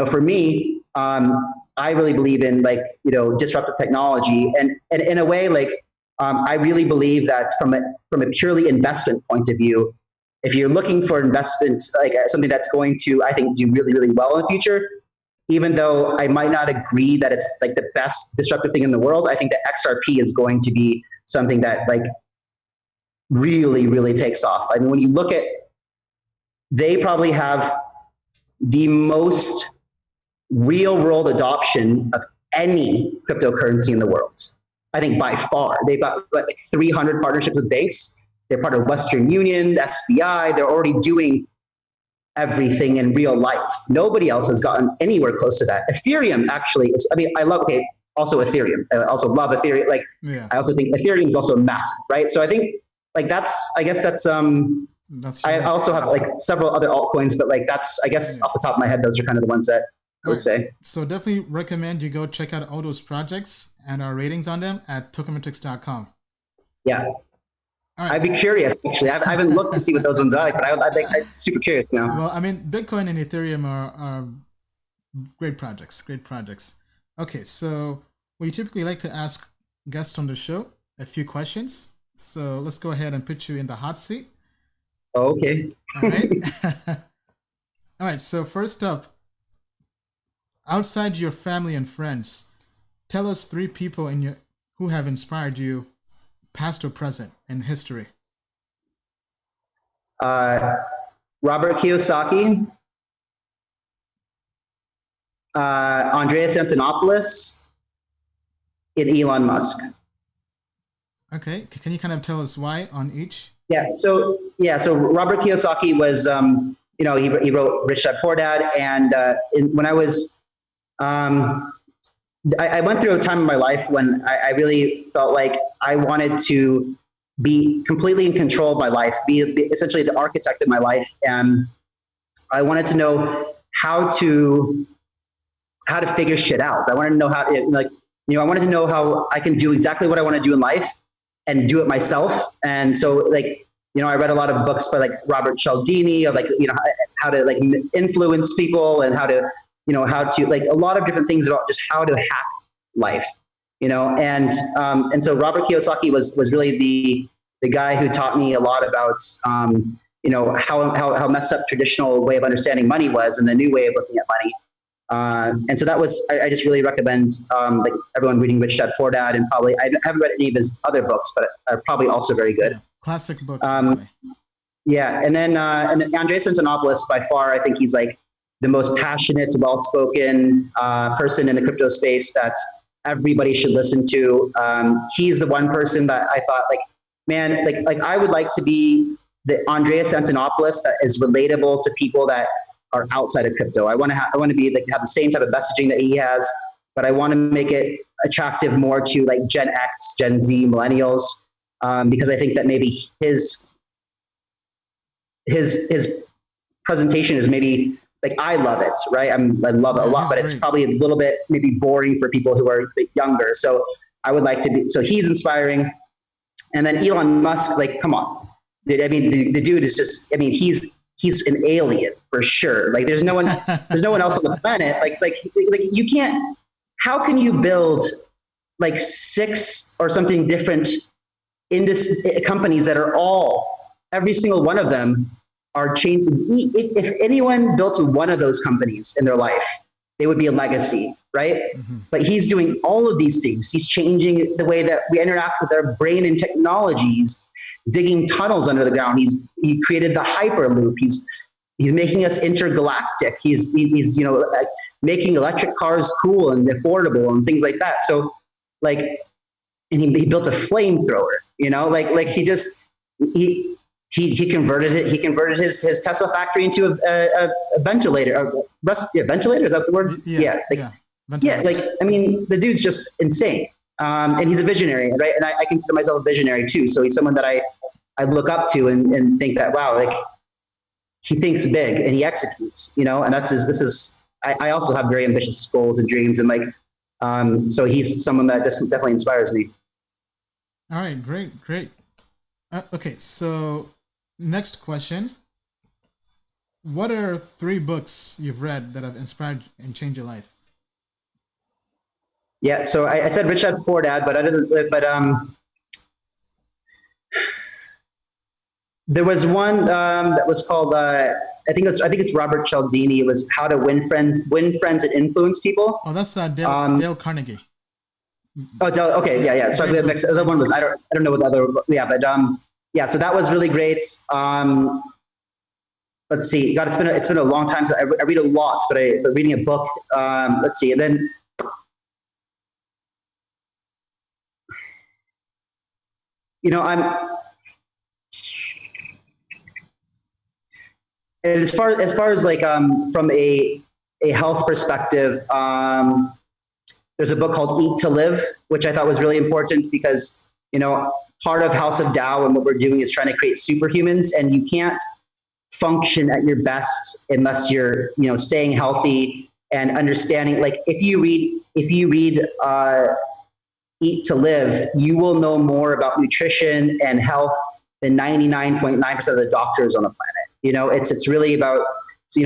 for me, I really believe in disruptive technology, and in a way, I really believe that from a purely investment point of view, if you're looking for investments, like something that's going to, I think, do really, really well in the future, even though I might not agree that it's like the best disruptive thing in the world, I think that XRP is going to be something that really, really takes off. I mean, when you look at, they probably have the most real world adoption of any cryptocurrency in the world. I think by far. They've got like 300 partnerships with banks. They're part of Western Union, SBI. They're already doing everything in real life. Nobody else has gotten anywhere close to that. Ethereum actually is, also Ethereum. I also love Ethereum. I also think Ethereum is also massive, right? So I think I also have several other altcoins, but that's, I guess, off the top of my head, those are kind of the ones that I would say. So definitely recommend you go check out all those projects and our ratings on them at tokenmetrics.com. Yeah. Right. I'd be curious, actually. I haven't looked to see what those ones are like, but I'm super curious now. Well, I mean, Bitcoin and Ethereum are great projects, Okay, so we typically like to ask guests on the show a few questions. So let's go ahead and put you in the hot seat. Okay. All right. All right, so first up, outside your family and friends, tell us 3 people who have inspired you, past or present, in history. Robert Kiyosaki, Andreas Antonopoulos, and Elon Musk. Okay, can you kind of tell us why on each? So Robert Kiyosaki was, he wrote Rich Dad Poor Dad, and when I was, I went through a time in my life when I really felt like I wanted to be completely in control of my life, be essentially the architect of my life, and I wanted to know how to figure shit out. I wanted to know how, I wanted to know how I can do exactly what I want to do in life and do it myself. And so, I read a lot of books by Robert Cialdini of how to influence people and how to a lot of different things about just how to hack life, and so Robert Kiyosaki was really the guy who taught me a lot about, how messed up traditional way of understanding money was and the new way of looking at money. And so that was, I just really recommend everyone reading Rich Dad Poor Dad, and probably, I haven't read any of his other books, but are probably also very good. Yeah, classic book. Yeah. And then Andreas Antonopoulos, by far, I think he's the most passionate, well-spoken person in the crypto space that everybody should listen to. He's the one person that I thought I would like to be the Andreas Antonopoulos that is relatable to people that are outside of crypto. I want to have the same type of messaging that he has, but I want to make it attractive more to Gen X, Gen Z, millennials, because I think that maybe his presentation is maybe I love it, right? I love it a lot, but it's probably a little bit maybe boring for people who are a bit younger. So I would like to be, so he's inspiring. And then Elon Musk, come on. I mean, the dude is just, he's an alien for sure. There's no one else on the planet. You can't how can you build like 6 or something different companies that are every single one of them are changing. If anyone built one of those companies in their life, they would be a legacy, right? Mm-hmm. But he's doing all of these things. He's changing the way that we interact with our brain and technologies, digging tunnels under the ground. He created the Hyperloop. He's making us intergalactic. He's making electric cars cool and affordable and things like that. So like, and he built a flamethrower, he converted it. He converted his Tesla factory into a ventilator. Ventilator, is that the word? Yeah. I mean, the dude's just insane. And he's a visionary, right? And I consider myself a visionary too. So he's someone that I look up to and think that, wow, like he thinks big and he executes, and I also have very ambitious goals and dreams, and so he's someone that just definitely inspires me. All right, great. Okay, so next question. What are 3 books you've read that have inspired and changed your life? Yeah, so I said Rich Dad Poor Dad, there was one that was called I think it's Robert Cialdini. It was How to Win Friends and Influence People. Oh, that's Dale Carnegie. Oh, okay, yeah. So the other one was I don't know what the other, yeah. So that was really great. Let's see. God, it's been a long time. I read a lot, but reading a book. Let's see, and then. As far as like from a health perspective, there's a book called Eat to Live, which I thought was really important because part of House of Dao and what we're doing is trying to create superhumans, and you can't function at your best unless you're staying healthy and understanding. Like if you read Eat to Live, you will know more about nutrition and health than 99.9% of the doctors on the planet. It's really about,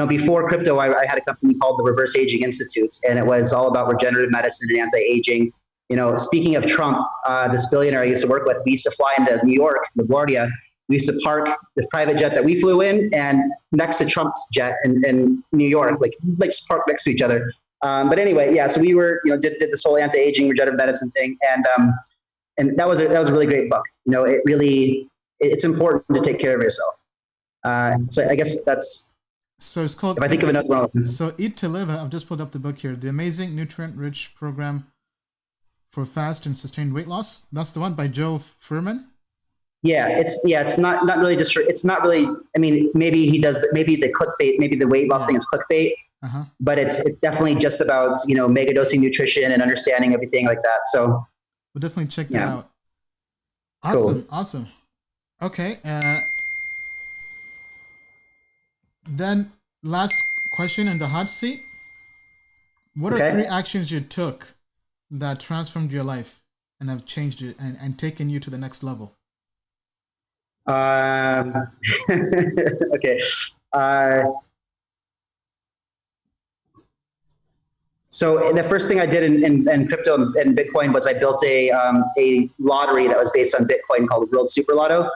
before crypto, I had a company called the Reverse Aging Institute, and it was all about regenerative medicine and anti-aging. Speaking of Trump, this billionaire I used to work with, we used to fly into New York, LaGuardia. We used to park the private jet that we flew in and next to Trump's jet in New York, like just park next to each other. But anyway, yeah, so we were, did this whole anti-aging regenerative medicine thing. And that was a really great book. It's important to take care of yourself. So I guess that's, so it's called, if I think of another one. So Eat to Live, I've just pulled up the book here, The Amazing Nutrient-Rich Program for Fast and Sustained Weight Loss. That's the one by Joel Fuhrman. Yeah, it's not really just, it's not really, I mean, maybe he does, maybe the clickbait, maybe the weight loss thing is clickbait, but it's definitely just about, mega dosing nutrition and understanding everything like that. So we'll definitely check that out. Awesome. Cool. Awesome. Okay. Then last question in the hot seat. What are 3 actions you took that transformed your life and have changed it and taken you to the next level? Okay. So the first thing I did in crypto and Bitcoin was I built a lottery that was based on Bitcoin called the World Super Lotto.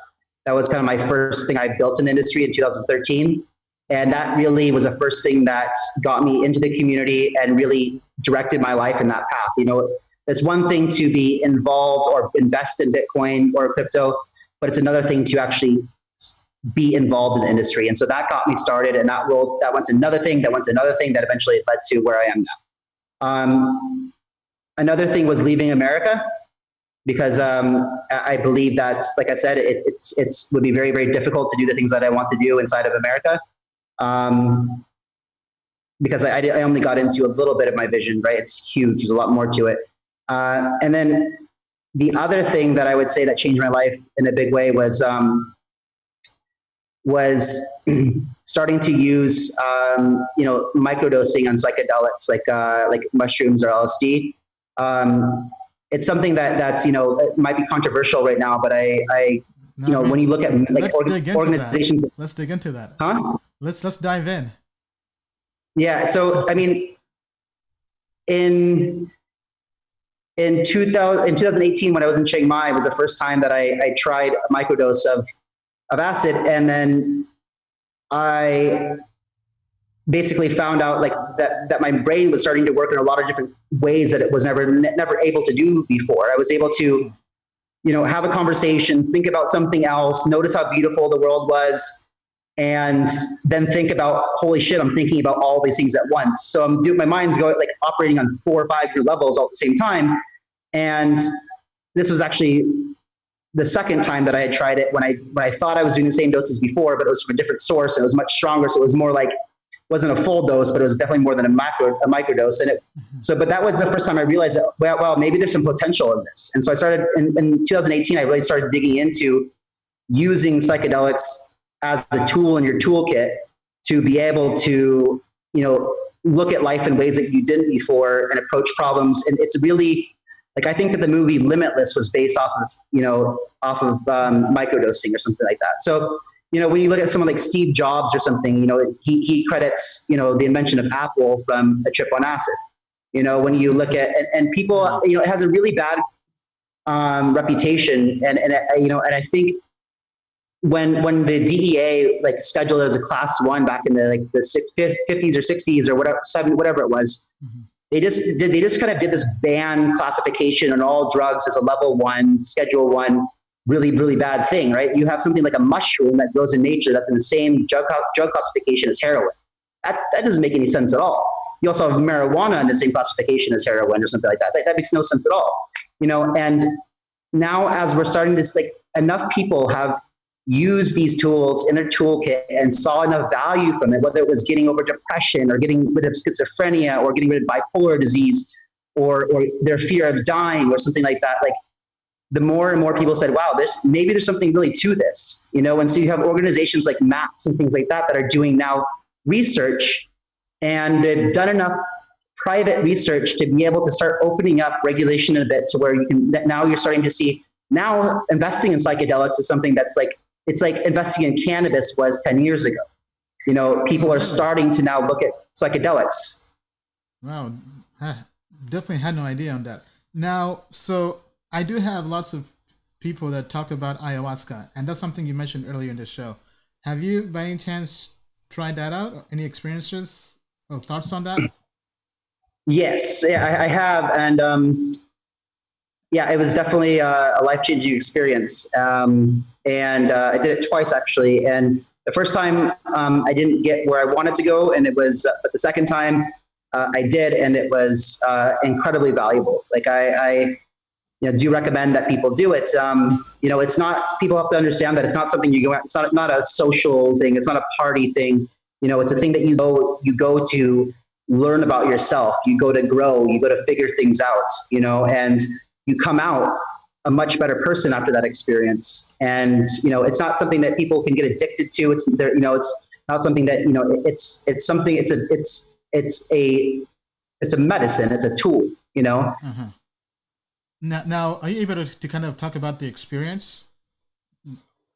That was kind of my first thing I built in the industry in 2013. And that really was the first thing that got me into the community and really directed my life in that path. It's one thing to be involved or invest in Bitcoin or crypto, but it's another thing to actually be involved in the industry. And so that got me started, and that went to another thing, that eventually led to where I am now. Another thing was leaving America, because I believe that, like I said, it would be very, very difficult to do the things that I want to do inside of America. Because I only got into a little bit of my vision, right? It's huge. There's a lot more to it. And then the other thing that I would say that changed my life in a big way was starting to use, microdosing on psychedelics like mushrooms or LSD. It's something that's, it might be controversial right now, but when you look at like organizations, let's dig into that. Huh? Let's dive in. Yeah. So, I mean, in 2018, when I was in Chiang Mai, it was the first time that I tried a microdose of acid. And then I basically found out like that my brain was starting to work in a lot of different ways that it was never able to do before. I was able to, have a conversation, think about something else, notice how beautiful the world was, and then think about, holy shit, I'm thinking about all these things at once. So my mind's going like operating on 4 or 5 different levels all at the same time. And this was actually the second time that I had tried it when I thought I was doing the same doses before, but it was from a different source. And it was much stronger. So it was more like, wasn't a full dose, but it was definitely more than a microdose. And but that was the first time I realized that, well, maybe there's some potential in this. And so I started in 2018, I really started digging into using psychedelics as a tool in your toolkit to be able to, look at life in ways that you didn't before and approach problems. And it's really like, I think that the movie Limitless was based off of microdosing or something like that. So, when you look at someone like Steve Jobs or something, he credits, the invention of Apple from a trip on acid. When you look at, and people, it has a really bad reputation. And I think when the DEA like scheduled it as a class 1 back in the 50s or 60s or whatever it was, they just kind of did this ban classification on all drugs as a level 1, schedule 1, really, really bad thing, right? You have something like a mushroom that grows in nature that's in the same drug classification as heroin. That doesn't make any sense at all. You also have marijuana in the same classification as heroin or something like that. That makes no sense at all, and now as we're starting to, like, enough people have used these tools in their toolkit and saw enough value from it, whether it was getting over depression or getting rid of schizophrenia or getting rid of bipolar disease or their fear of dying or something like that. Like, the more and more people said, wow, maybe there's something really to this, and so you have organizations like MAPS and things like that are doing now research, and they've done enough private research to be able to start opening up regulation a bit to where now you're starting to see now investing in psychedelics is something that's like, it's like investing in cannabis was 10 years ago. People are starting to now look at psychedelics. Wow. Definitely had no idea on that. Now, so I do have lots of people that talk about ayahuasca, and that's something you mentioned earlier in the show. Have you, by any chance, tried that out? Any experiences or thoughts on that? Yes, I have, and it was definitely a life-changing experience. And I did it twice actually. And the first time I didn't get where I wanted to go, and but the second time I did, and it was incredibly valuable. Like I do recommend that people do it. It's not, people have to understand that it's not something you go out, it's not a social thing. It's not a party thing. It's a thing that you go to learn about yourself. You go to grow, you go to figure things out, and you come out a much better person after that experience. And, it's not something that people can get addicted to. It's not something that, it's something, it's a medicine. It's a tool, Uh-huh. Now, are you able to kind of talk about the experience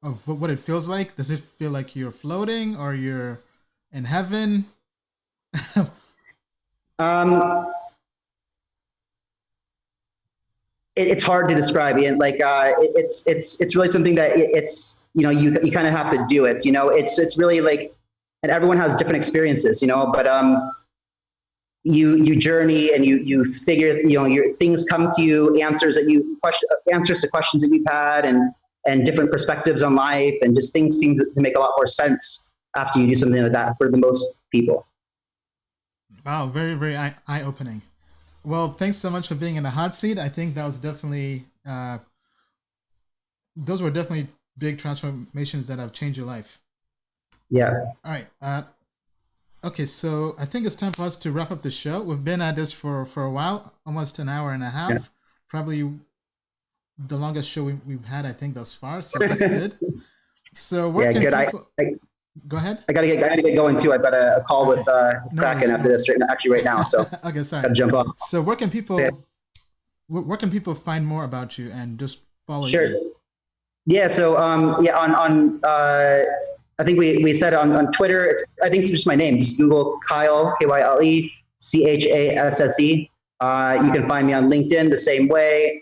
of what it feels like? Does it feel like you're floating or you're in heaven? It's hard to describe, Ian. Like, it's really something that you kind of have to do it. It's really like, and everyone has different experiences, but you journey and you figure, your things come to you, answers to questions that you've had, and different perspectives on life, and just things seem to make a lot more sense after you do something like that for the most people. Wow, very, very eye-opening. Well, thanks so much for being in the hot seat. I think that was definitely, those were definitely big transformations that have changed your life. Yeah. All right. Okay, so I think it's time for us to wrap up the show. We've been at this for a while, almost an hour and a half. Yeah. Probably the longest show we've had, I think, thus far. So that's good. So where can people... Go ahead. I gotta get going too. I've got a call with Kraken after this, right now. So okay, sorry. Gotta jump off. So where can people find more about you and just follow you? Sure. Yeah. So on I think we said on Twitter. I think it's just my name. Just Google Kyle, Kyle Chasse. You can find me on LinkedIn the same way.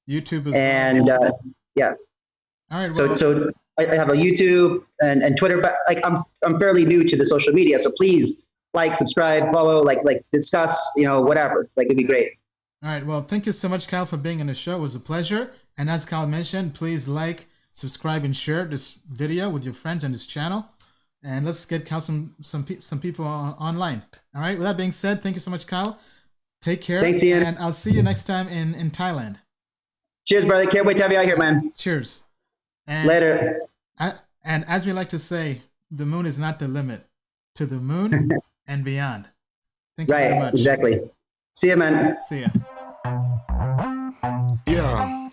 YouTube as and well. Yeah. All right. Well, So I have a YouTube and Twitter, but like I'm fairly new to the social media. So please like, subscribe, follow, like discuss, whatever. Like it'd be great. all right. Well, thank you so much, Kyle, for being on the show. It was a pleasure. And as Kyle mentioned, please like, subscribe, and share this video with your friends on this channel. And let's get Kyle some people online. All right. With that being said, thank you so much, Kyle. Take care. Thanks, Ian. And I'll see you next time in Thailand. Cheers, brother. Can't wait to have you out here, man. Cheers. And Later. And as we like to say, the moon is not the limit. To the moon and beyond. Thank you very Right. much. Exactly. See you, man. See ya. Yeah.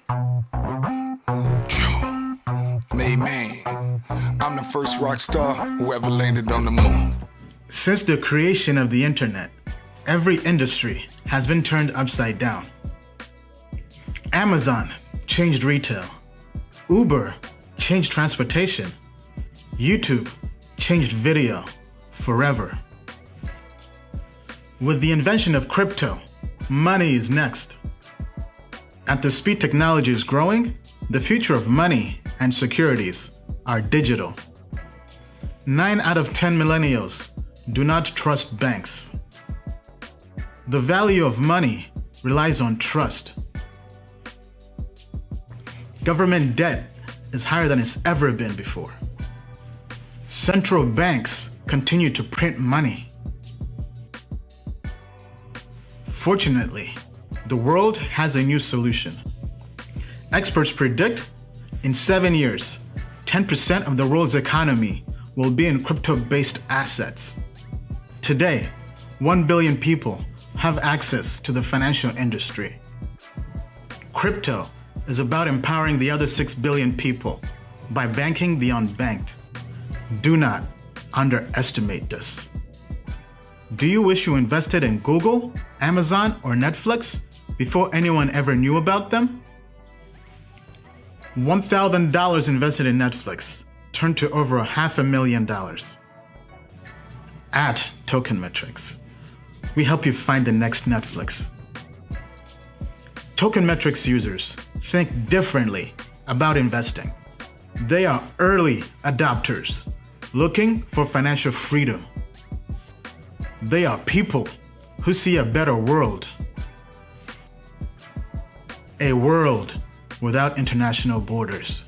Man, I'm the first rock star who ever landed on the moon. Since the creation of the internet, every industry has been turned upside down. Amazon changed retail. Uber changed transportation. YouTube changed video forever. With the invention of crypto, money is next. At the speed technology is growing, the future of money and securities are digital. 9 out of 10 millennials do not trust banks. The value of money relies on trust. Government debt is higher than it's ever been before. Central banks continue to print money. Fortunately, the world has a new solution. Experts predict in 7 years, 10% of the world's economy will be in crypto-based assets. Today, 1 billion people have access to the financial industry. Crypto is about empowering the other 6 billion people by banking the unbanked. Do not underestimate this. Do you wish you invested in Google, Amazon, or Netflix before anyone ever knew about them? $1,000 invested in Netflix turned to over $500,000. At Token Metrics, we help you find the next Netflix. Token Metrics users think differently about investing. They are early adopters looking for financial freedom. They are people who see a better world. A world without international borders.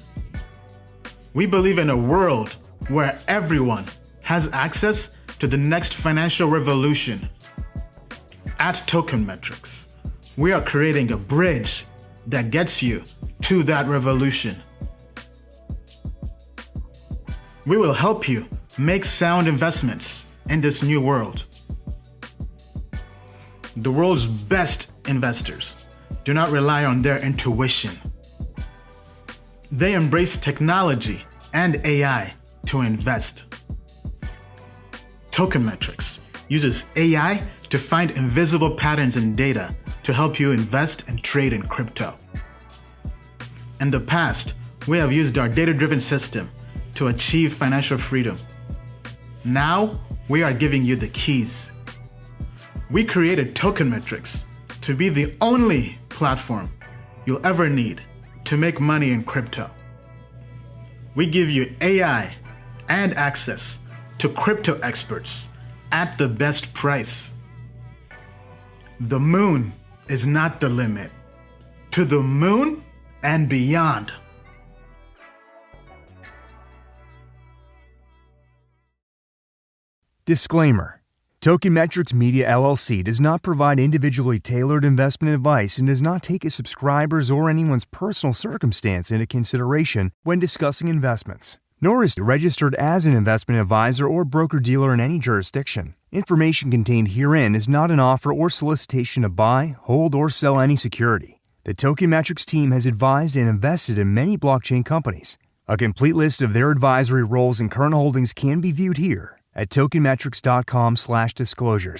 We believe in a world where everyone has access to the next financial revolution. At Token Metrics, we are creating a bridge that gets you to that revolution. We will help you make sound investments in this new world. The world's best investors do not rely on their intuition. They embrace technology and AI to invest. Token Metrics uses AI to find invisible patterns in data to help you invest and trade in crypto. In the past, we have used our data-driven system to achieve financial freedom. Now, we are giving you the keys. We created Token Metrics to be the only platform you'll ever need to make money in crypto. We give you AI and access to crypto experts at the best price. The moon is not the limit. To the moon and beyond. Disclaimer. Token Metrics Media LLC does not provide individually tailored investment advice and does not take a subscriber's or anyone's personal circumstance into consideration when discussing investments, nor is it registered as an investment advisor or broker-dealer in any jurisdiction. Information contained herein is not an offer or solicitation to buy, hold, or sell any security. The Token Metrics team has advised and invested in many blockchain companies. A complete list of their advisory roles and current holdings can be viewed here at tokenmetrics.com/disclosures.